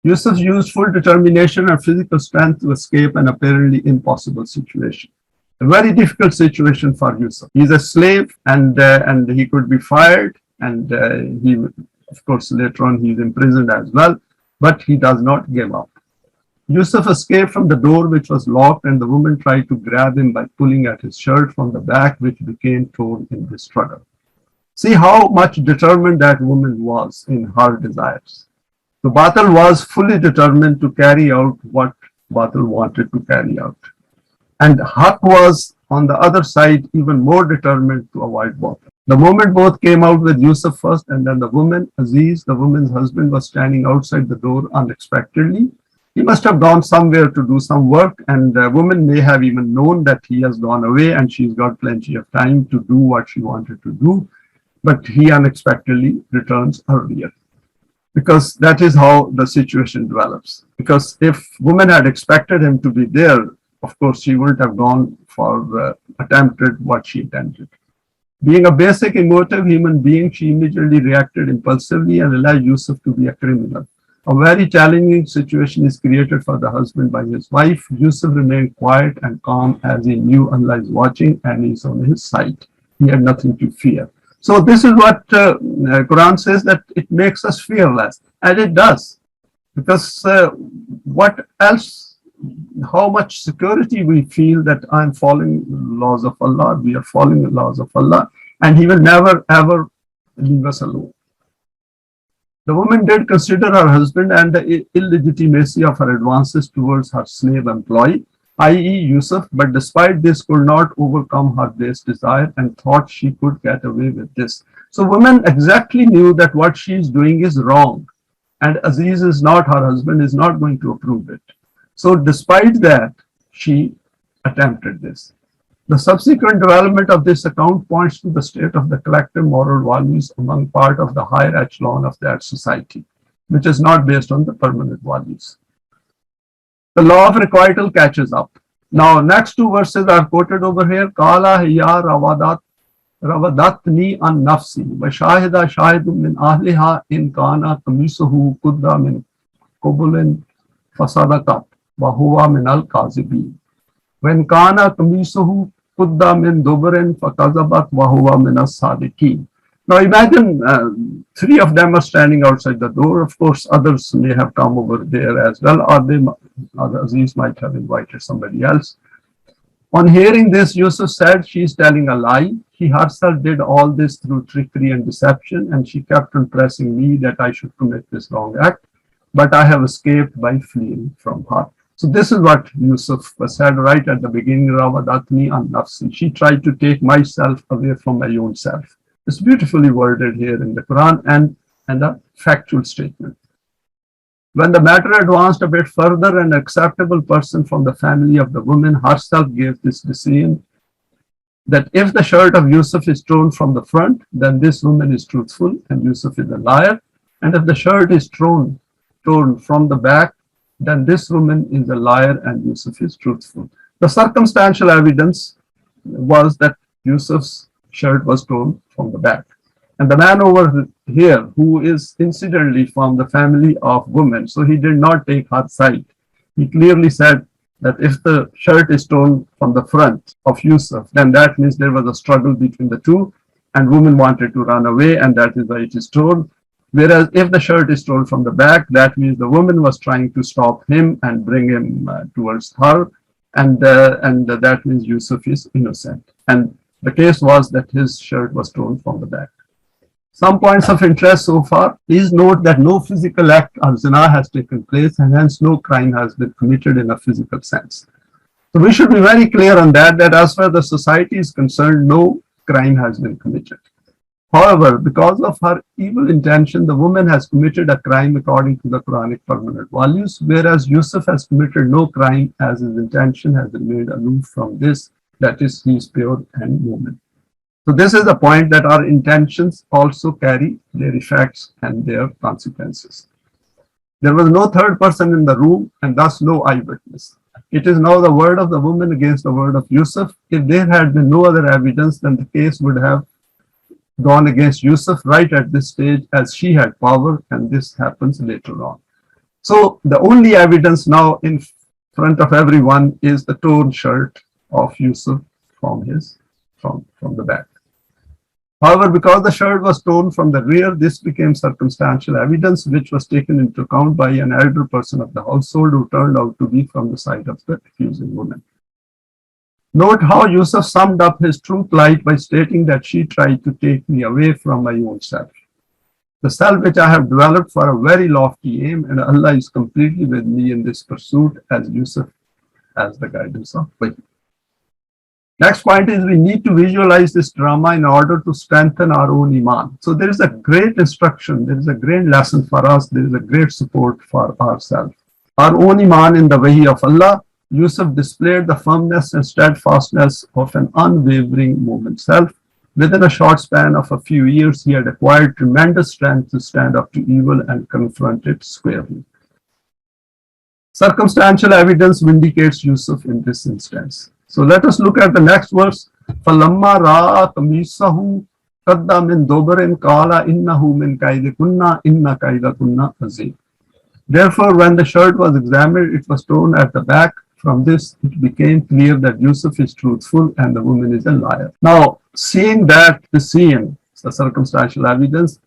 Yusuf used full determination and physical strength to escape an apparently impossible situation. A very difficult situation for Yusuf. He's a slave, and he could be fired, and he, of course, later on he's imprisoned as well, but he does not give up. Yusuf escaped from the door, which was locked, and the woman tried to grab him by pulling at his shirt from the back, which became torn in the struggle. See how much determined that woman was in her desires. The batil was fully determined to carry out what batil wanted to carry out. And haq was, on the other side, even more determined to avoid batil. The moment both came out with Yusuf first, and then the woman, Aziz, the woman's husband, was standing outside the door unexpectedly. He must have gone somewhere to do some work, and the woman may have even known that he has gone away and she's got plenty of time to do what she wanted to do, but he unexpectedly returns earlier. Because that is how the situation develops. Because if woman had expected him to be there, of course, she wouldn't have gone for attempted what she intended. Being a basic emotive human being, she immediately reacted impulsively and allowed Yusuf to be a criminal. A very challenging situation is created for the husband by his wife. Yusuf remained quiet and calm as he knew Allah is watching and is on his side. He had nothing to fear. So this is what Quran says, that it makes us fearless, and it does. Because what else, how much security we feel that I'm following laws of Allah, we are following the laws of Allah, and He will never ever leave us alone. The woman did consider her husband and the illegitimacy of her advances towards her slave employee, i.e. Yusuf, but despite this could not overcome her base desire and thought she could get away with this. So woman exactly knew that what she is doing is wrong, and Aziz is not, her husband is not going to approve it. So despite that, she attempted this. The subsequent development of this account points to the state of the collective moral values among part of the higher echelon of that society, which is not based on the permanent values. The law of requital catches up. Now, next two verses are quoted over here. Qala hiya rawadatni an nafsi wa shahida shahidun min ahliha in kana qamisuhu qudda min qubulin fasadakat wa huwa min al-kazibin. When kana qamisuhu qudda min dubarin fakazabat wa huwa min as-sadiqin. Now imagine three of them are standing outside the door. Of course, others may have come over there as well, or Aziz might have invited somebody else. On hearing this, Yusuf said, "She is telling a lie. She herself did all this through trickery and deception, and she kept on pressing me that I should commit this wrong act, but I have escaped by fleeing from her." So this is what Yusuf said right at the beginning, Rawadatni an nafsi. She tried to take myself away from my own self. It's beautifully worded here in the Quran and a factual statement. When the matter advanced a bit further, an acceptable person from the family of the woman herself gave this decision that if the shirt of Yusuf is torn from the front, then this woman is truthful and Yusuf is a liar. And if the shirt is torn from the back, then this woman is a liar and Yusuf is truthful. The circumstantial evidence was that Yusuf's shirt was torn from the back. And the man over here, who is incidentally from the family of women, so he did not take her side. He clearly said that if the shirt is torn from the front of Yusuf, then that means there was a struggle between the two, and woman wanted to run away, and that is why it is torn. Whereas if the shirt is torn from the back, that means the woman was trying to stop him and bring him towards her, and that means Yusuf is innocent. And the case was that his shirt was torn from the back. Some points of interest so far. Please note that no physical act of zina has taken place, and hence no crime has been committed in a physical sense. So we should be very clear on that as far as the society is concerned, no crime has been committed. However, because of her evil intention, the woman has committed a crime according to the Quranic permanent values, whereas Yusuf has committed no crime as his intention has been made aloof from this, that is, he is pure and woman. So this is the point that our intentions also carry their effects and their consequences. There was no third person in the room and thus no eyewitness. It is now the word of the woman against the word of Yusuf. If there had been no other evidence, then the case would have gone against Yusuf right at this stage, as she had power, and this happens later on. So the only evidence now in front of everyone is the torn shirt of Yusuf from the back. However, because the shirt was torn from the rear, this became circumstantial evidence, which was taken into account by an elder person of the household who turned out to be from the side of the accusing woman. Note how Yusuf summed up his true plight by stating that she tried to take me away from my own self. The self which I have developed for a very lofty aim, and Allah is completely with me in this pursuit, as Yusuf has the guidance of Wahi. Next point is we need to visualize this drama in order to strengthen our own Iman. So there is a great instruction, there is a great lesson for us, there is a great support for ourselves. Our own Iman in the Wahi of Allah. Yusuf displayed the firmness and steadfastness of an unwavering moment self. Within a short span of a few years, he had acquired tremendous strength to stand up to evil and confront it squarely. Circumstantial evidence vindicates Yusuf in this instance. So let us look at the next verse. فَلَمَّا رَأَى قَمِيصَهُ قَدَّ مِنْ دُبُرٍ قَالَ إِنَّهُ مِنْ كَيْدِكُنَّ إِنَّ كَيْدَكُنَّ عَظِيمٌ. Therefore, when the shirt was examined, it was torn at the back. From this, it became clear that Yusuf is truthful and the woman is a liar. Now, seeing that, the circumstantial evidence,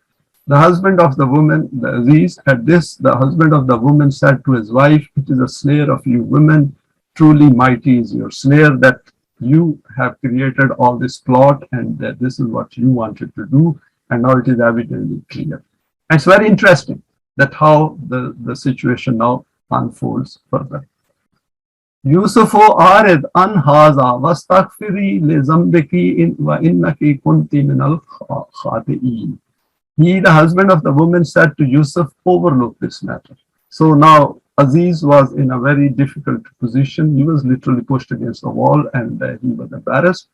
the husband of the woman, the Aziz, at this, the husband of the woman said to his wife, "It is a snare of you women. Truly mighty is your snare, that you have created all this plot and that this is what you wanted to do, and now it is evidently clear." And it's very interesting that how the situation now unfolds further. Yusufu arid an haza wastaghfiri li zambiki wa innaki kunti min al khati'in. He, the husband of the woman, said to Yusuf, "Overlook this matter." So now Aziz was in a very difficult position. He was literally pushed against the wall and he was embarrassed.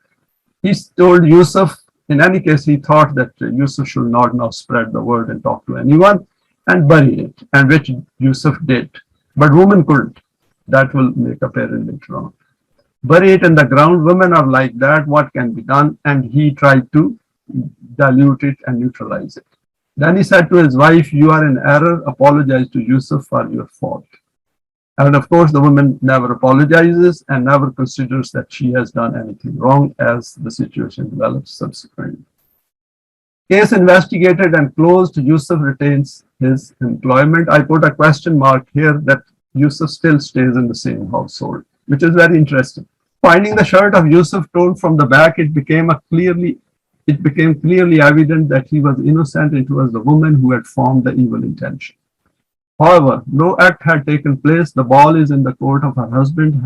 He told Yusuf, in any case, he thought that Yusuf should not now spread the word and talk to anyone and bury it, and which Yusuf did. But women couldn't. That will make apparent later on. Bury it in the ground. Women are like that. What can be done? And he tried to dilute it and neutralize it. Then he said to his wife, "You are in error. Apologize to Yusuf for your fault." And of course, the woman never apologizes and never considers that she has done anything wrong as the situation develops subsequently. Case investigated and closed. Yusuf retains his employment. I put a question mark here that Yusuf still stays in the same household, which is very interesting. Finding the shirt of Yusuf torn from the back, it became clearly evident that he was innocent. It was the woman who had formed the evil intention. However, no act had taken place. The ball is in the court of her husband,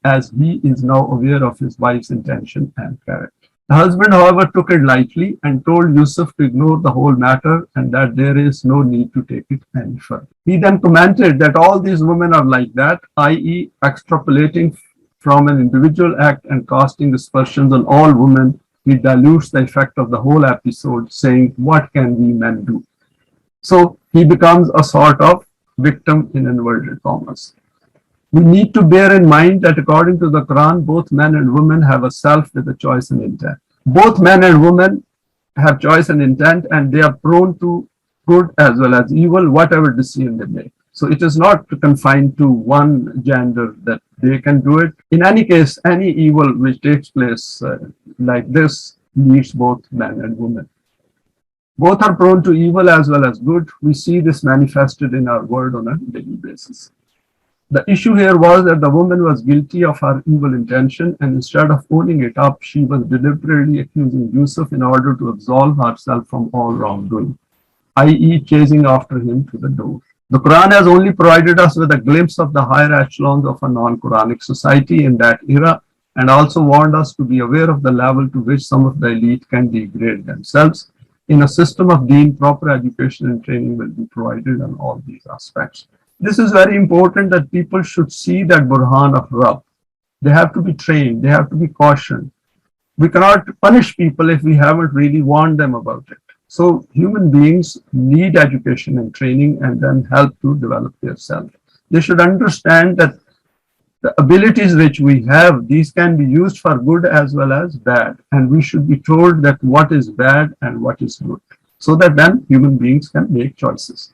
as he is now aware of his wife's intention and character. The husband, however, took it lightly and told Yusuf to ignore the whole matter and that there is no need to take it any further. He then commented that all these women are like that, i.e., extrapolating from an individual act and casting aspersions on all women. He dilutes the effect of the whole episode, saying, "What can we men do?" So he becomes a sort of victim in inverted commas. We need to bear in mind that according to the Quran, both men and women have a self with a choice and intent. Both men and women have choice and intent, and they are prone to good as well as evil, whatever decision they make. So it is not confined to one gender that they can do it. In any case, any evil which takes place like this needs both men and women. Both are prone to evil as well as good. We see this manifested in our world on a daily basis. The issue here was that the woman was guilty of her evil intention, and instead of owning it up, she was deliberately accusing Yusuf in order to absolve herself from all wrongdoing, i.e., chasing after him to the door. The Quran has only provided us with a glimpse of the higher echelons of a non-Quranic society in that era, and also warned us to be aware of the level to which some of the elite can degrade themselves. In a system of deen, proper education and training will be provided on all these aspects. This is very important that people should see that Burhan of Rabb. They have to be trained, they have to be cautioned. We cannot punish people if we haven't really warned them about it. So human beings need education and training and then help to develop their self. They should understand that the abilities which we have, these can be used for good as well as bad. And we should be told that what is bad and what is good, so that then human beings can make choices.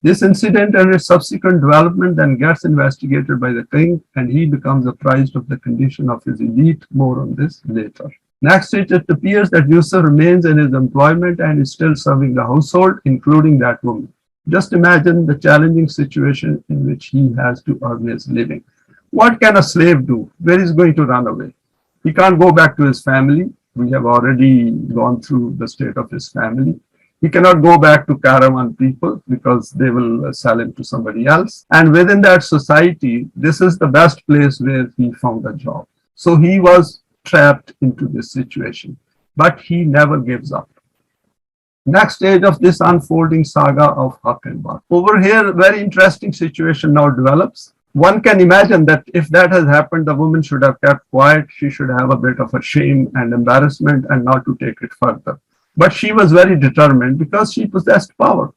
This incident and its subsequent development then gets investigated by the king, and he becomes apprised of the condition of his elite. More on this later. Next, it appears that Yusuf remains in his employment and is still serving the household, including that woman. Just imagine the challenging situation in which he has to earn his living. What can a slave do? Where is he going to run away? He can't go back to his family. We have already gone through the state of his family. He cannot go back to caravan people because they will sell him to somebody else. And within that society, this is the best place where he found a job. So he was trapped into this situation, but he never gives up. Next stage of this unfolding saga of Haq and Batil. Over here, very interesting situation now develops. One can imagine that if that has happened, the woman should have kept quiet. She should have a bit of a shame and embarrassment and not to take it further. But she was very determined because she possessed power,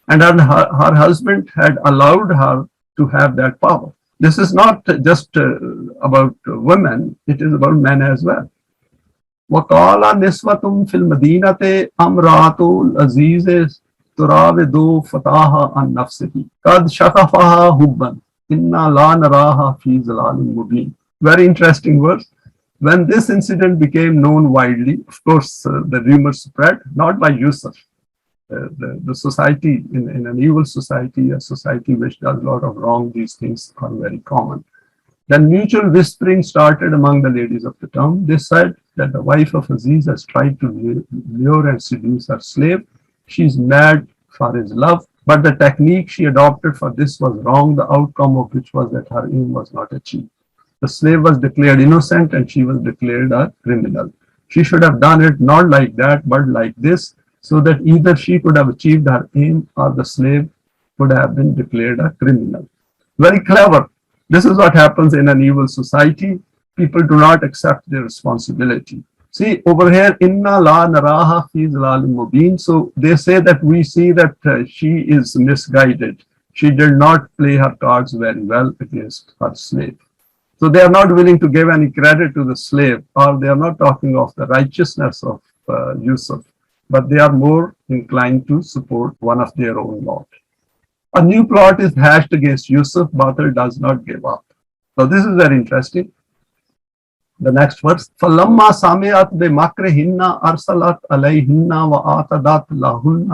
and her husband had allowed her to have that power. This is not just about women, it is about men as well. وَقَالَ نِسْوَةٌ فِي الْمَدِينَةِ امْرَأَةُ الْعَزِيزِ تُرَاوِدُ فَتَاهَا عَنْ نَفْسِهِ قَدْ شَغَفَهَا حُبًّا إِنَّا لَا نَرَاهَا فِي ضَلَالٍ مُبِينٍ. Very interesting verse. When this incident became known widely, of course, the rumor spread, not by Yusuf. The society, in an evil society, a society which does a lot of wrong, these things are very common. Then mutual whispering started among the ladies of the town. They said that the wife of Aziz has tried to lure and seduce her slave. She's mad for his love, but the technique she adopted for this was wrong, the outcome of which was that her aim was not achieved. The slave was declared innocent and she was declared a criminal. She should have done it not like that, but like this, so that either she could have achieved her aim or the slave would have been declared a criminal. Very clever. This is what happens in an evil society. People do not accept their responsibility. See, over here, Inna la naraha fi zalalin mubin. So they say that we see that she is misguided. She did not play her cards very well against her slave. So they are not willing to give any credit to the slave, or they are not talking of the righteousness of Yusuf, but they are more inclined to support one of their own lot. A new plot is hatched against Yusuf. Batil does not give up. So this is very interesting. The next verse. فَلَمَّا سَمِعَتْ بِمَكْرِهِنَّ أَرْسَلَتْ عَلَيْهِنَّ وَآتَدَتْ لَهُنَّ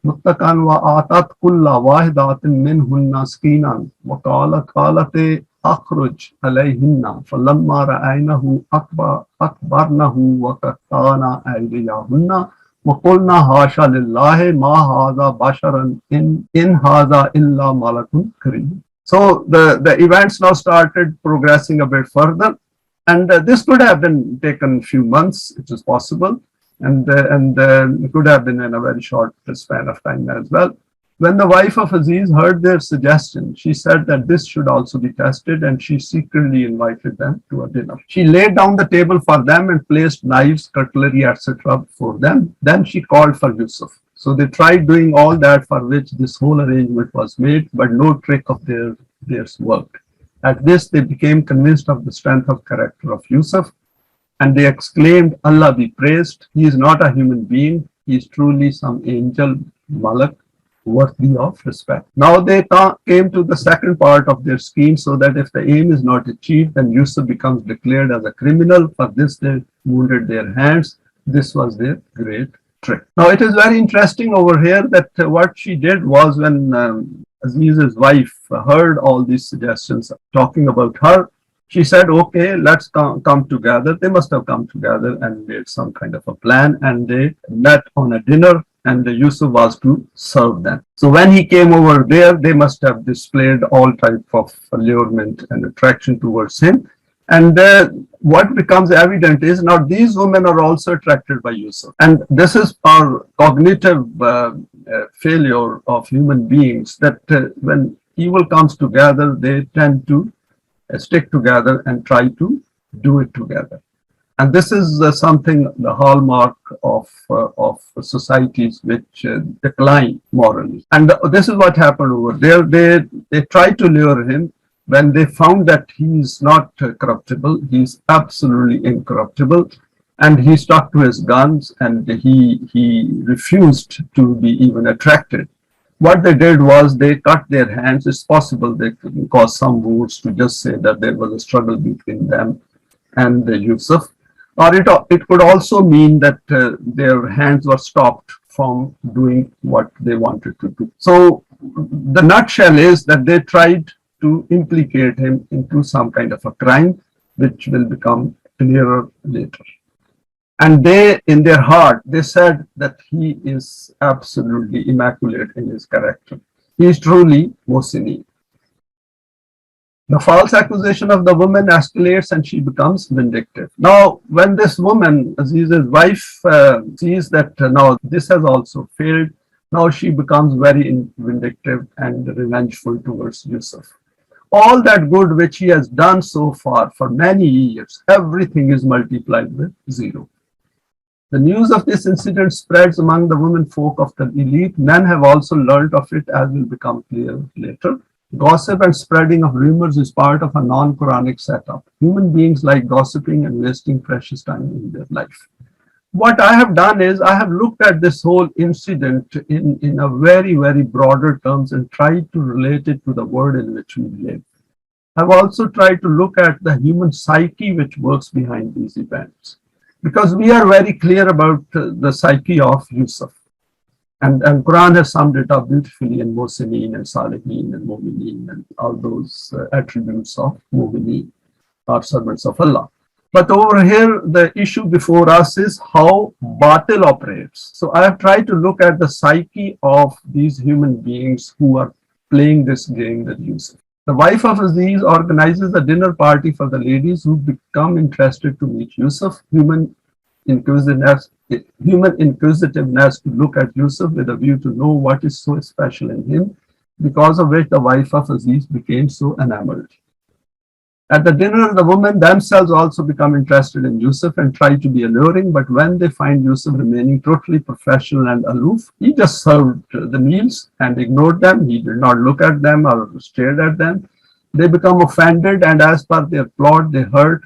مُتَّكًا وَآتَتْ كُلَّ وَاحِدَةٍ مِّنْهُنَّ سَكِينًا وَقَالَتْ أخرج عليهن فلما رأينه أكبرنه وقطعن أيديهن وقلنا حاشا لله ما هذا بشرا إن هذا إلا ملك كريم. So the events now started progressing a bit further, And this could have been taken a few months, it is possible, and it could have been in a very short span of time as well. When the wife of Aziz heard their suggestion, she said that this should also be tested, and she secretly invited them to a dinner. She laid down the table for them and placed knives, cutlery, etc. before them. Then she called for Yusuf. So they tried doing all that for which this whole arrangement was made, but no trick of theirs worked. At this, they became convinced of the strength of character of Yusuf, and they exclaimed, Allah be praised. He is not a human being. He is truly some angel, Malak, worthy of respect. Now they came to the second part of their scheme, so that if the aim is not achieved, then Yusuf becomes declared as a criminal. For this, they wounded their hands. This was their great trick. Now it is very interesting over here that what she did was, when Aziz's wife heard all these suggestions talking about her, she said, okay, let's come together. They must have come together and made some kind of a plan, and they met on a dinner, and Yusuf was to serve them. So when he came over there, they must have displayed all type of allurement and attraction towards him. And what becomes evident is, now these women are also attracted by Yusuf. And this is our cognitive failure of human beings, that when evil comes together, they tend to stick together and try to do it together. And this is something, the hallmark of societies which decline morally. And this is what happened over there. They tried to lure him. When they found that he is not corruptible, he is absolutely incorruptible, and he stuck to his guns, and he refused to be even attracted. What they did was they cut their hands. It's possible they could cause some wounds to just say that there was a struggle between them and Yusuf. Or it could also mean that their hands were stopped from doing what they wanted to do. So the nutshell is that they tried to implicate him into some kind of a crime, which will become clearer later. And they, in their heart, they said that he is absolutely immaculate in his character. He is truly Mohsineen. The false accusation of the woman escalates, and she becomes vindictive. Now, when this woman, Aziz's wife, sees that now this has also failed, now she becomes very vindictive and revengeful towards Yusuf. All that good which he has done so far for many years, everything is multiplied with zero. The news of this incident spreads among the women folk of the elite. Men have also learned of it, as will become clear later. Gossip and spreading of rumors is part of a non-Quranic setup. Human beings like gossiping and wasting precious time in their life. What I have done is I have looked at this whole incident in a very, very broader terms and tried to relate it to the world in which we live. I've also tried to look at the human psyche which works behind these events, because we are very clear about the psyche of Yusuf. And Quran has summed it up beautifully in Mohsineen and Salihin and Mu'mineen and all those attributes of Mu'mineen, or servants of Allah. But over here, the issue before us is how Batil operates. So I have tried to look at the psyche of these human beings who are playing this game with Yusuf. The wife of Aziz organizes a dinner party for the ladies who become interested to meet Yusuf. Human inquisitiveness to look at Yusuf with a view to know what is so special in him, because of which the wife of Aziz became so enamored. At the dinner, the women themselves also become interested in Yusuf and try to be alluring, but when they find Yusuf remaining totally professional and aloof, he just served the meals and ignored them. He did not look at them or stared at them. They become offended, and as per their plot, they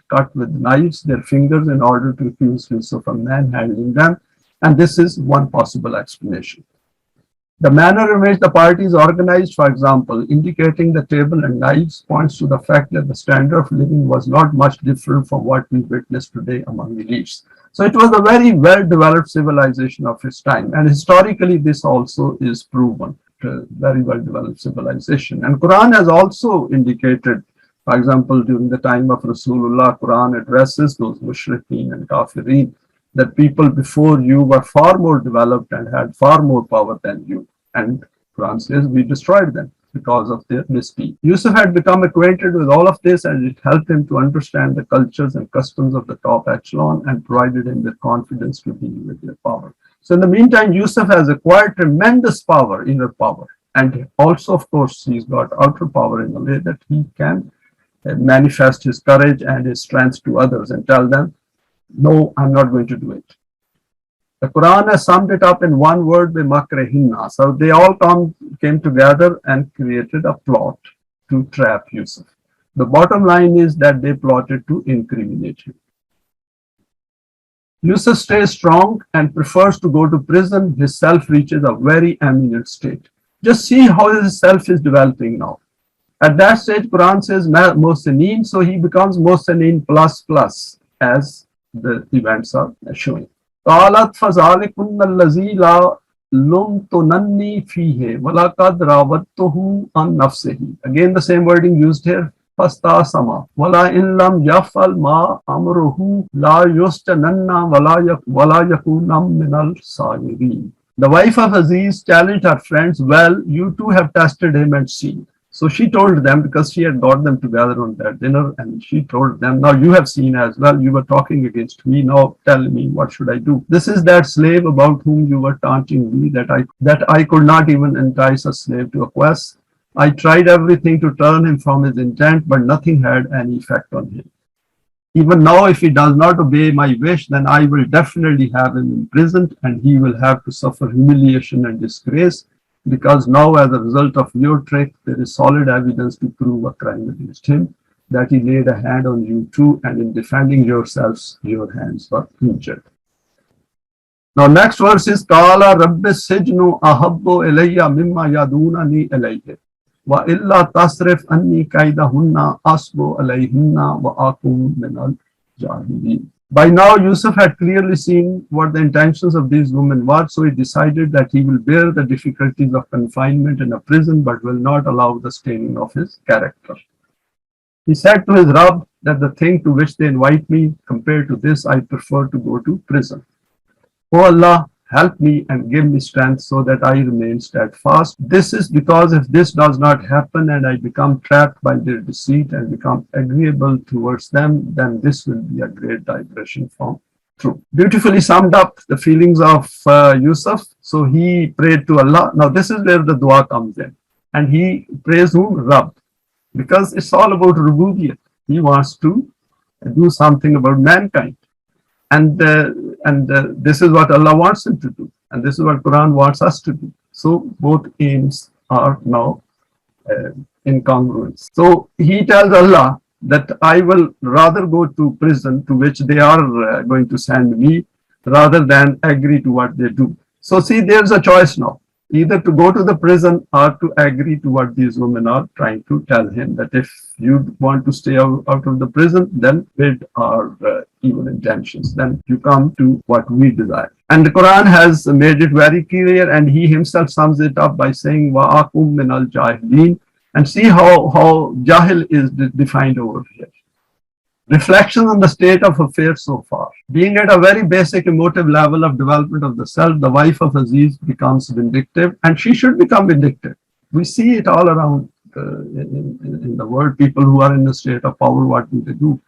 cut with knives their fingers in order to accuse Yusuf of manhandling them. And this is one possible explanation. The manner in which the party is organized, for example, indicating the table and knives, points to the fact that the standard of living was not much different from what we witness today among elites. So it was a very well-developed civilization of its time. And historically, this also is proven. Very well-developed civilization. And Quran has also indicated, for example, during the time of Rasulullah, Quran addresses those mushrikeen and kafirin, that people before you were far more developed and had far more power than you. And Quran says we destroyed them. because of their misdeed. Yusuf had become acquainted with all of this, and it helped him to understand the cultures and customs of the top echelon and provided him with confidence to deal with their power. So in the meantime, Yusuf has acquired tremendous power, inner power. And also, of course, he's got outer power in a way that he can manifest his courage and his strength to others and tell them, no, I'm not going to do it. The Quran has summed it up in one word, بِمَكْرِهِنَّ. So they all came together and created a plot to trap Yusuf. The bottom line is that they plotted to incriminate him. Yusuf stays strong and prefers to go to prison. His self reaches a very eminent state. Just see how his self is developing now. At that stage, Quran says Mohsineen, so he becomes Mohsineen plus, as the events are showing. قالت فذلكن الذي لا لمتنني فيه ولقد راودته عن نفسه. Again, the same wording used here. فاستعصم ولئن لم يفعل ما أمره لا يسجنن ولا يكون من الصاغرين. The wife of Aziz challenged her friends, well, you too have tested him and seen. So she told them, because she had got them together on that dinner, and she told them, now you have seen as well, you were talking against me, now tell me, what should I do? This is that slave about whom you were taunting me, that I could not even entice a slave to a quest. I tried everything to turn him from his intent, but nothing had any effect on him. Even now, if he does not obey my wish, then I will definitely have him imprisoned, and he will have to suffer humiliation and disgrace, because now, as a result of your trick, there is solid evidence to prove a crime against him, that he laid a hand on you too, and in defending yourselves, your hands were injured. Now, next verse is Qala Rabbi Sijnu Ahabbu Ilayya Mimma Yadunani Ilayhi Wa illa tasrif anni kaidahunna asbu alayhinna wa akum min al-jahilin. By now, Yusuf had clearly seen what the intentions of these women were, so he decided that he will bear the difficulties of confinement in a prison, but will not allow the staining of his character. He said to his Rabb that the thing to which they invite me, compared to this, I prefer to go to prison. O Allah, help me and give me strength so that I remain steadfast. This is because if this does not happen and I become trapped by their deceit and become agreeable towards them, then this will be a great digression from truth. Beautifully summed up the feelings of Yusuf. So he prayed to Allah. Now this is where the dua comes in. And he prays whom? Rabb. Because it's all about rububiyyat. He wants to do something about mankind. And this is what Allah wants him to do. And this is what Quran wants us to do. So both aims are now in congruence. So he tells Allah that I will rather go to prison to which they are going to send me rather than agree to what they do. So see, there's a choice now. Either to go to the prison or to agree to what these women are trying to tell him, that if you want to stay out of the prison, then with our evil intentions, then you come to what we desire. And the Quran has made it very clear, and he himself sums it up by saying, Wa'akum min al-jahilin. And see how jahil is defined over here. Reflections on the state of affairs so far. Being at a very basic emotive level of development of the self, the wife of Aziz becomes vindictive, and she should become vindictive. We see it all around in the world. People who are in a state of power, what do they do?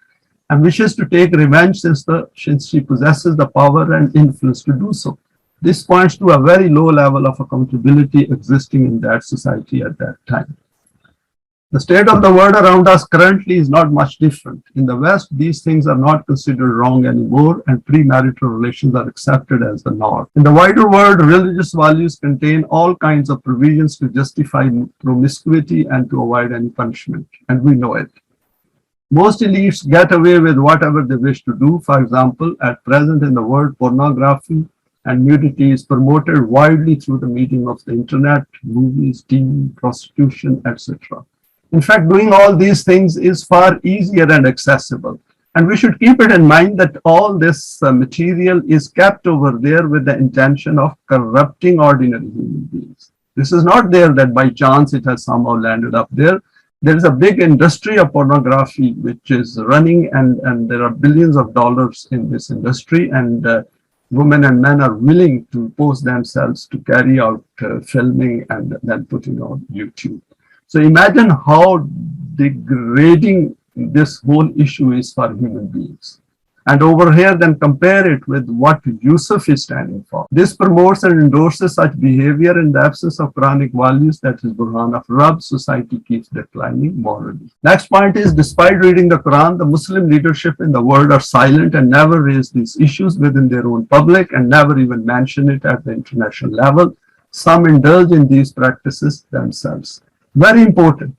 And wishes to take revenge since she possesses the power and influence to do so. This points to a very low level of accountability existing in that society at that time. The state of the world around us currently is not much different. In the West, these things are not considered wrong anymore, and premarital relations are accepted as the norm. In the wider world, religious values contain all kinds of provisions to justify promiscuity and to avoid any punishment, and we know it. Most elites get away with whatever they wish to do. For example, at present in the world, pornography and nudity is promoted widely through the medium of the internet, movies, TV, prostitution, etc. In fact, doing all these things is far easier and accessible. And we should keep it in mind that all this material is kept over there with the intention of corrupting ordinary human beings. This is not there that by chance it has somehow landed up there. There is a big industry of pornography which is running, and there are billions of dollars in this industry, and women and men are willing to post themselves to carry out filming and then putting on YouTube. So imagine how degrading this whole issue is for human beings. And over here, then compare it with what Yusuf is standing for. This promotes and endorses such behavior in the absence of Quranic values, that is Burhan of Rabb, society keeps declining morally. Next point is, despite reading the Quran, the Muslim leadership in the world are silent and never raise these issues within their own public and never even mention it at the international level. Some indulge in these practices themselves. Very important.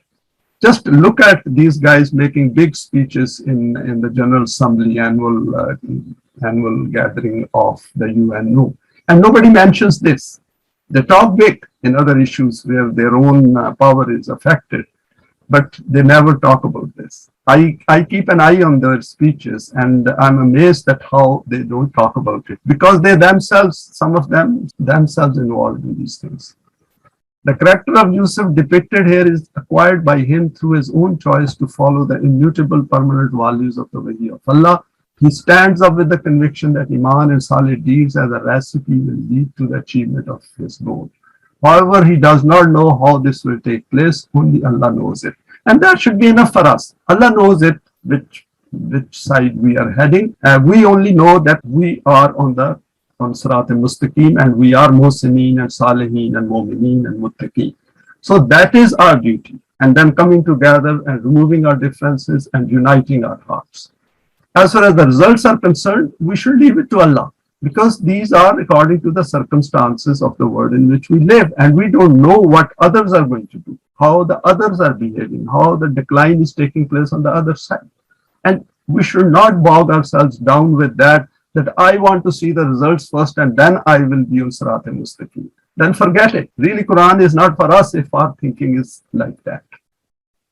Just look at these guys making big speeches in the General Assembly annual gathering of the UNO. And nobody mentions this. They talk big in other issues where their own power is affected, but they never talk about this. I keep an eye on their speeches and I'm amazed at how they don't talk about it because they themselves, some of them themselves involved in these things. The character of Yusuf depicted here is acquired by him through his own choice to follow the immutable permanent values of the way of Allah. He stands up with the conviction that Iman and solid deeds as a recipe will lead to the achievement of his goal. However, he does not know how this will take place, only Allah knows it. And that should be enough for us. Allah knows it, which side we are heading. We only know that we are on Sirat al-Mustaqim, and we are Mohsineen and Salihin and Mu'mineen and Muttaqee. So that is our duty. And then coming together and removing our differences and uniting our hearts. As far as the results are concerned, we should leave it to Allah because these are according to the circumstances of the world in which we live. And we don't know what others are going to do, how the others are behaving, how the decline is taking place on the other side. And we should not bog ourselves down with that I want to see the results first and then I will be on Sirat al-Mustaqim. Then forget it. Really, Quran is not for us if our thinking is like that.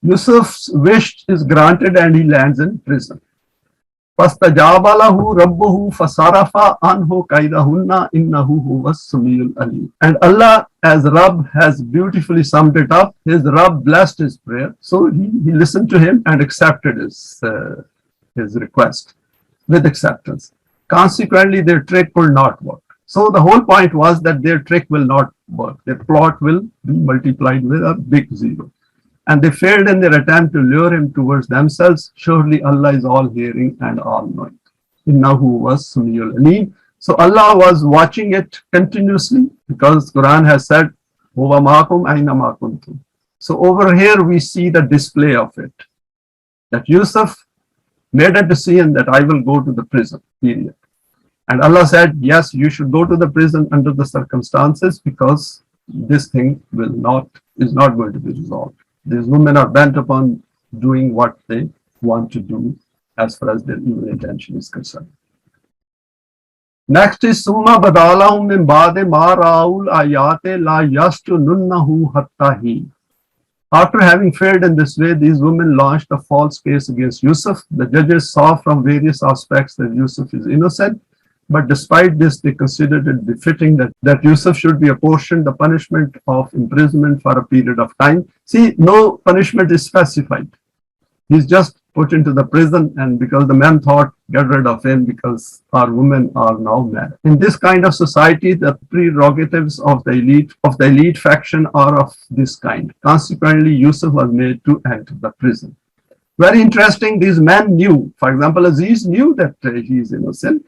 Yusuf's wish is granted and he lands in prison. فَاسْتَجَابَ لَهُ رَبُّهُ فَصَرَفَ عَنْهُ كَيْدَهُنَّ إِنَّهُ هُوَ السَّمِيعُ الْعَلِيمُ. And Allah, as Rabb, has beautifully summed it up. His Rabb blessed his prayer. So he listened to him and accepted his request with acceptance. Consequently, their trick will not work. So the whole point was that their trick will not work. Their plot will be multiplied with a big zero. And they failed in their attempt to lure him towards themselves. Surely Allah is all hearing and all knowing. Innahu was Samiul Alim. So Allah was watching it continuously because Quran has said, Huwa ma'akum aina ma kuntum. So over here we see the display of it. That Yusuf made a decision that I will go to the prison, period. And Allah said, yes, you should go to the prison under the circumstances because this thing is not going to be resolved. These women are bent upon doing what they want to do as far as their evil intention is concerned. Next is Summa badalahum min ba'de ma ra'ul ayate la yastununnahu hatta hi. After having failed in this way, these women launched a false case against Yusuf. The judges saw from various aspects that Yusuf is innocent, but despite this, they considered it befitting that Yusuf should be apportioned the punishment of imprisonment for a period of time. See, no punishment is specified. He's just put into the prison, and because the men thought, get rid of him because our women are now married. In this kind of society, the prerogatives of the elite faction are of this kind. Consequently, Yusuf was made to enter the prison. Very interesting, these men knew, for example, Aziz knew that he is innocent,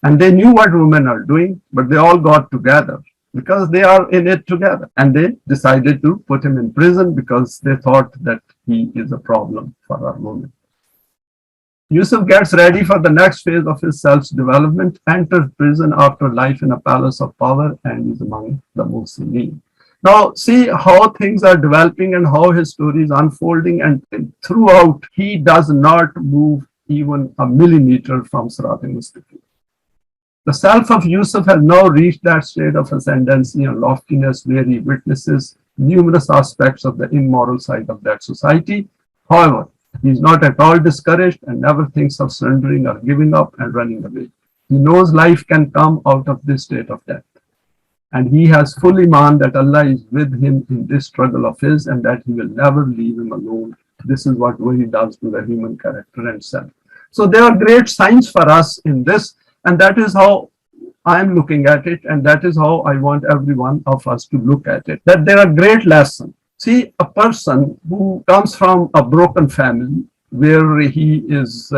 and they knew what women are doing, but they all got together because they are in it together. And they decided to put him in prison because they thought that he is a problem for our women. Yusuf gets ready for the next phase of his self-development, enters prison after life in a palace of power, and is among the Mohsineen. Now, see how things are developing and how his story is unfolding, and throughout, he does not move even a millimeter from Sirat al-Mustaqim. The self of Yusuf has now reached that state of ascendancy and loftiness where he witnesses numerous aspects of the immoral side of that society. However, he is not at all discouraged and never thinks of surrendering or giving up and running away. He knows life can come out of this state of death. And he has full iman that Allah is with him in this struggle of his and that he will never leave him alone. This is what he does to the human character and self. So there are great signs for us in this, and that is how I'm looking at it, and that is how I want every one of us to look at it. That there are great lessons. See, a person who comes from a broken family where his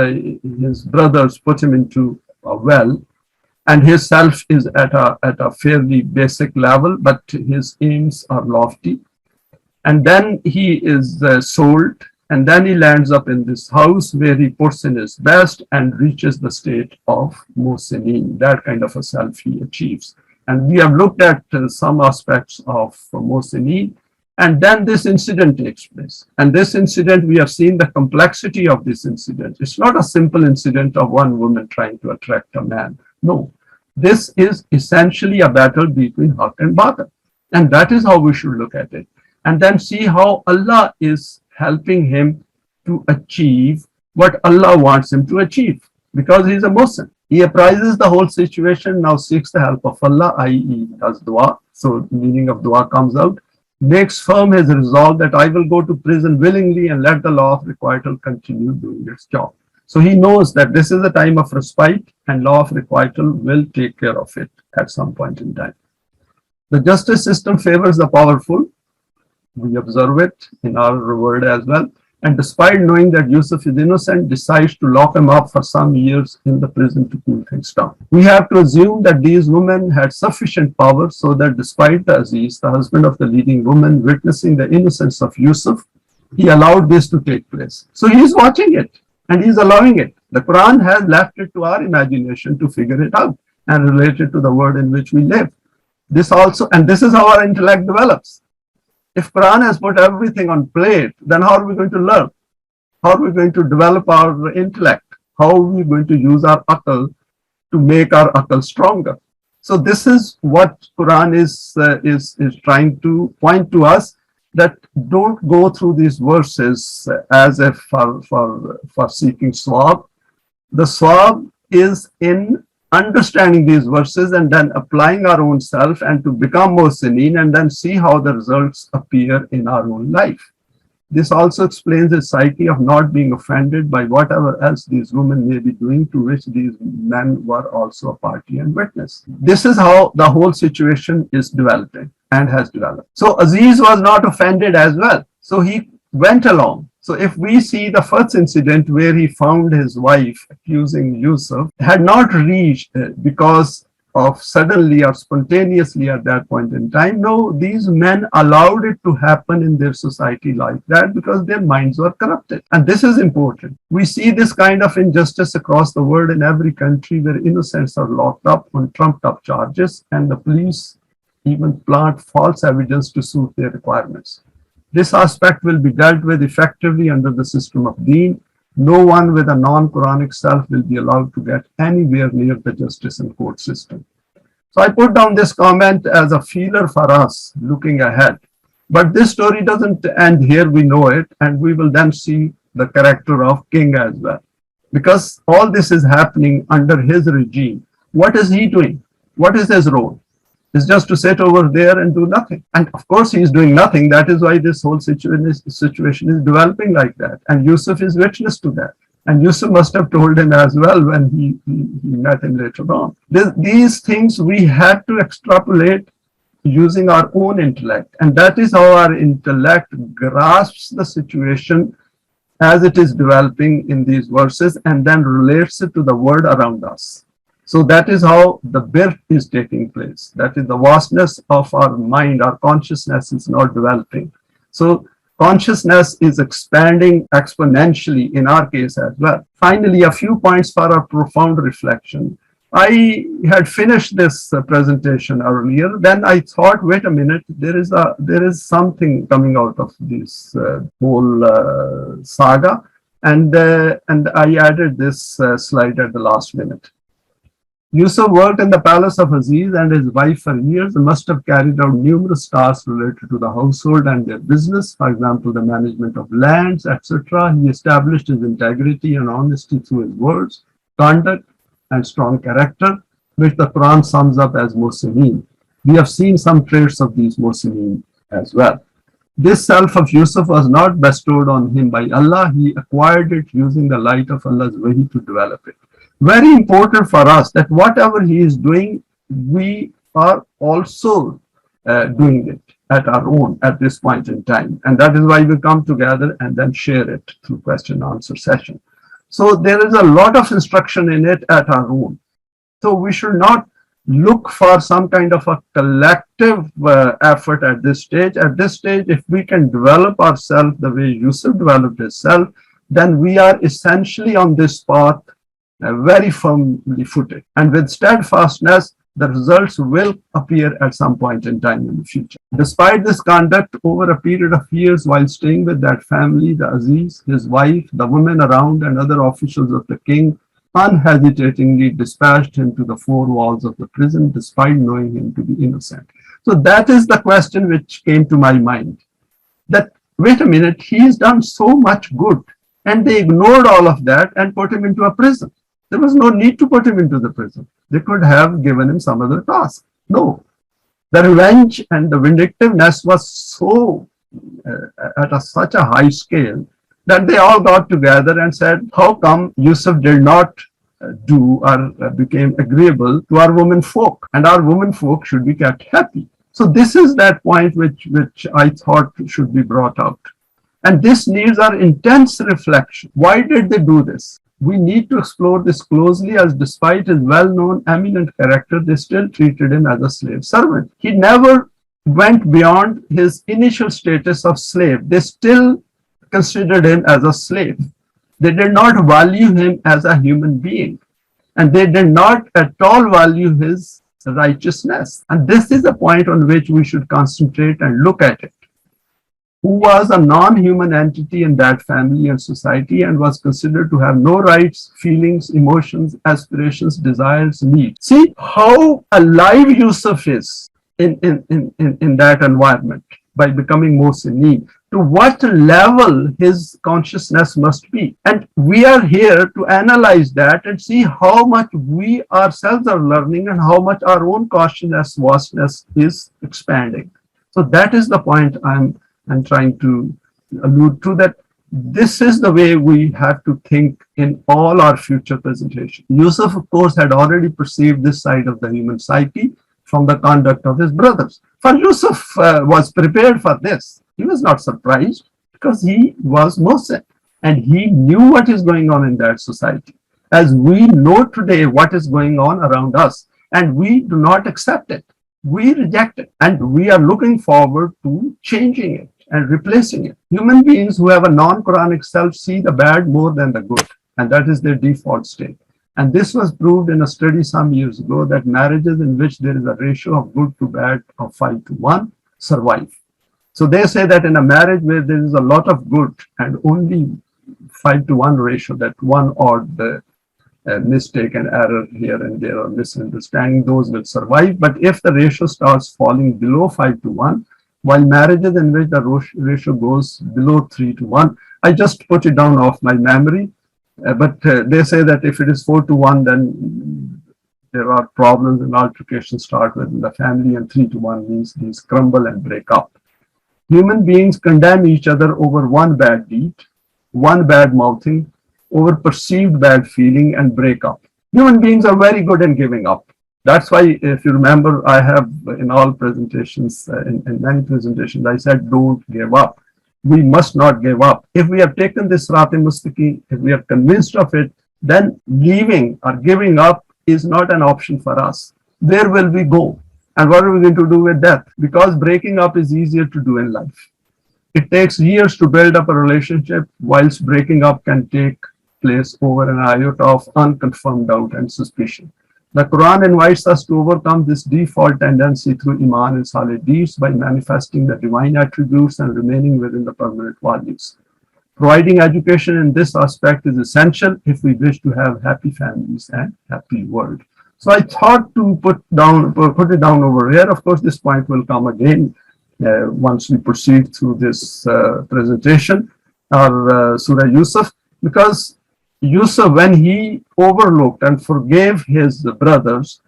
brothers put him into a well, and his self is at a fairly basic level, but his aims are lofty. And then he is sold, and then he lands up in this house where he puts in his best and reaches the state of Mohsineen. That kind of a self he achieves. And we have looked at some aspects of Mohsineen, and then this incident takes place. And this incident, we have seen the complexity of this incident. It's not a simple incident of one woman trying to attract a man. No, this is essentially a battle between haq and batil. And that is how we should look at it. And then see how Allah is helping him to achieve what Allah wants him to achieve, because he's a Muslim. He apprises the whole situation, now seeks the help of Allah, i.e. does dua. So the meaning of dua comes out. Makes firm his resolve that I will go to prison willingly and let the law of requital continue doing its job. So he knows that this is a time of respite and law of requital will take care of it at some point in time. The justice system favors the powerful. We observe it in our world as well. And despite knowing that Yusuf is innocent, decides to lock him up for some years in the prison to cool things down. We have to assume that these women had sufficient power so that despite the Aziz, the husband of the leading woman, witnessing the innocence of Yusuf, he allowed this to take place. So he's watching it and he's allowing it. The Quran has left it to our imagination to figure it out and relate it to the world in which we live. This also, and this is how our intellect develops. If Quran has put everything on plate, then how are we going to learn? How are we going to develop our intellect? How are we going to use our akal to make our akal stronger? So this is what Quran is trying to point to us, that don't go through these verses as if for seeking swab. The swab is in understanding these verses and then applying our own self and to become Mohsineen and then see how the results appear in our own life. This also explains the psyche of not being offended by whatever else these women may be doing, to which these men were also a party and witness. This is how the whole situation is developing and has developed. So Aziz was not offended as well. So he went along. So if we see the first incident where he found his wife accusing Yusuf, had not reached because of suddenly or spontaneously at that point in time. No, these men allowed it to happen in their society like that because their minds were corrupted. And this is important. We see this kind of injustice across the world in every country where innocents are locked up on trumped up charges and the police even plant false evidence to suit their requirements. This aspect will be dealt with effectively under the system of Deen. No one with a non-Quranic self will be allowed to get anywhere near the justice and court system. So I put down this comment as a feeler for us looking ahead. But this story doesn't end here, we know it, and we will then see the character of King as well. Because all this is happening under his regime. What is he doing? What is his role? Is just to sit over there and do nothing. And of course, he's doing nothing. That is why this whole situation is developing like that. And Yusuf is witness to that. And Yusuf must have told him as well when he met him later on. These things we have to extrapolate using our own intellect. And that is how our intellect grasps the situation as it is developing in these verses and then relates it to the world around us. So that is how the birth is taking place. That is the vastness of our mind, our consciousness is not developing. So consciousness is expanding exponentially in our case as well. Finally, a few points for our profound reflection. I had finished this presentation earlier. Then I thought, wait a minute, there is something coming out of this whole saga. And I added this slide at the last minute. Yusuf worked in the palace of Aziz and his wife for years and must have carried out numerous tasks related to the household and their business, for example, the management of lands, etc. He established his integrity and honesty through his words, conduct, and strong character, which the Quran sums up as Mohsineen. We have seen some traits of these Mohsineen as well. This self of Yusuf was not bestowed on him by Allah. He acquired it using the light of Allah's wahi to develop it. Very important for us that whatever he is doing, we are also doing it. at our own at this point in time. And that is why we come together and then share it through question and answer session. So there is a lot of instruction in it at our own. So we should not look for some kind of a collective effort at this stage. At this stage, if we can develop ourselves the way Yusuf developed himself, then we are essentially on this path very firmly footed. And with steadfastness, the results will appear at some point in time in the future. Despite this conduct, over a period of years while staying with that family, the Aziz, his wife, the women around, and other officials of the king unhesitatingly dispatched him to the four walls of the prison, despite knowing him to be innocent. So that is the question which came to my mind. That, wait a minute, he's done so much good, and they ignored all of that and put him into a prison. There was no need to put him into the prison. They could have given him some other task. No. The revenge and the vindictiveness was so at such a high scale that they all got together and said, how come Yusuf did not do or became agreeable to our women folk, and our women folk should be kept happy. So this is that point which I thought should be brought out. And this needs our intense reflection. Why did they do this? We need to explore this closely, as despite his well-known eminent character, they still treated him as a slave servant. He never went beyond his initial status of slave. They still considered him as a slave. They did not value him as a human being, and they did not at all value his righteousness. And this is the point on which we should concentrate and look at it. Who was a non-human entity in that family and society and was considered to have no rights, feelings, emotions, aspirations, desires, needs. See how alive Yusuf is in that environment by becoming Mohsineen. To what level his consciousness must be. And we are here to analyze that and see how much we ourselves are learning and how much our own consciousness, vastness is expanding. So that is the point I'm trying to allude to, that this is the way we have to think in all our future presentations. Yusuf, of course, had already perceived this side of the human psyche from the conduct of his brothers. For Yusuf was prepared for this. He was not surprised because he was Mohsin and he knew what is going on in that society. As we know today what is going on around us, and we do not accept it. We reject it, and we are looking forward to changing it and replacing it. Human beings who have a non-Quranic self see the bad more than the good, and that is their default state. And this was proved in a study some years ago, that marriages in which there is a ratio of good to bad of 5:1 survive. So they say that in a marriage where there is a lot of good and only 5:1 ratio, that one odd mistake and error here and there or misunderstanding, those will survive. But if the ratio starts falling below 5:1, while marriages in which the ratio goes below 3:1, I just put it down off my memory, but they say that if it is 4:1, then there are problems and altercations start within the family, and 3:1 means these crumble and break up. Human beings condemn each other over one bad deed, one bad mouthing, over perceived bad feeling, and break up. Human beings are very good in giving up. That's why, if you remember, I have in all presentations, in many presentations, I said, don't give up. We must not give up. If we have taken this Muttaqee, if we are convinced of it, then leaving or giving up is not an option for us. Where will we go? And what are we going to do with death? Because breaking up is easier to do in life. It takes years to build up a relationship, whilst breaking up can take place over an iota of unconfirmed doubt and suspicion. The Quran invites us to overcome this default tendency through Iman and solid deeds by manifesting the divine attributes and remaining within the permanent values. Providing education in this aspect is essential if we wish to have happy families and happy world. So I thought to put it down over here. Of course, this point will come again once we proceed through this presentation, or Surah Yusuf, because Yusuf, when he overlooked and forgave his brothers,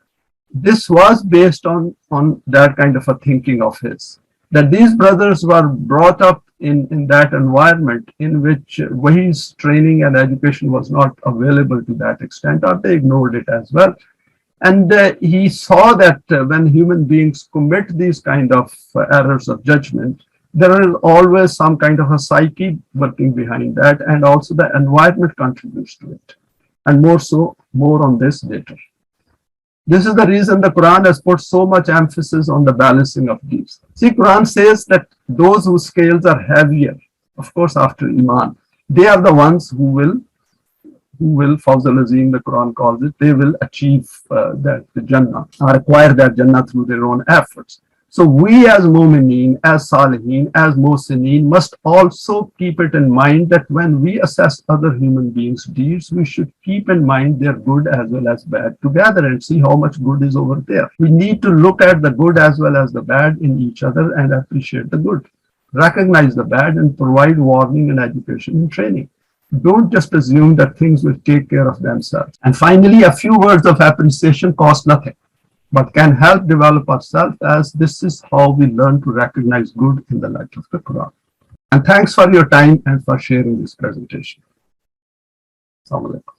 this was based on that kind of a thinking of his, that these brothers were brought up in that environment in which his training and education was not available to that extent, or they ignored it as well. And he saw that when human beings commit these kind of errors of judgment, there is always some kind of a psyche working behind that, and also the environment contributes to it. And more on this later. This is the reason the Quran has put so much emphasis on the balancing of these. See, Quran says that those whose scales are heavier, of course, after Iman, they are the ones who will, Fawzal Azim, the Quran calls it, they will achieve that the Jannah, or acquire that Jannah through their own efforts. So we as Mu'mineen, as Salihin, as Mohsineen must also keep it in mind that when we assess other human beings' deeds, we should keep in mind their good as well as bad together and see how much good is over there. We need to look at the good as well as the bad in each other and appreciate the good. Recognize the bad and provide warning and education and training. Don't just assume that things will take care of themselves. And finally, a few words of appreciation cost nothing, but can help develop ourselves, as this is how we learn to recognize good in the light of the Quran. And thanks for your time and for sharing this presentation. Assalamu alaikum.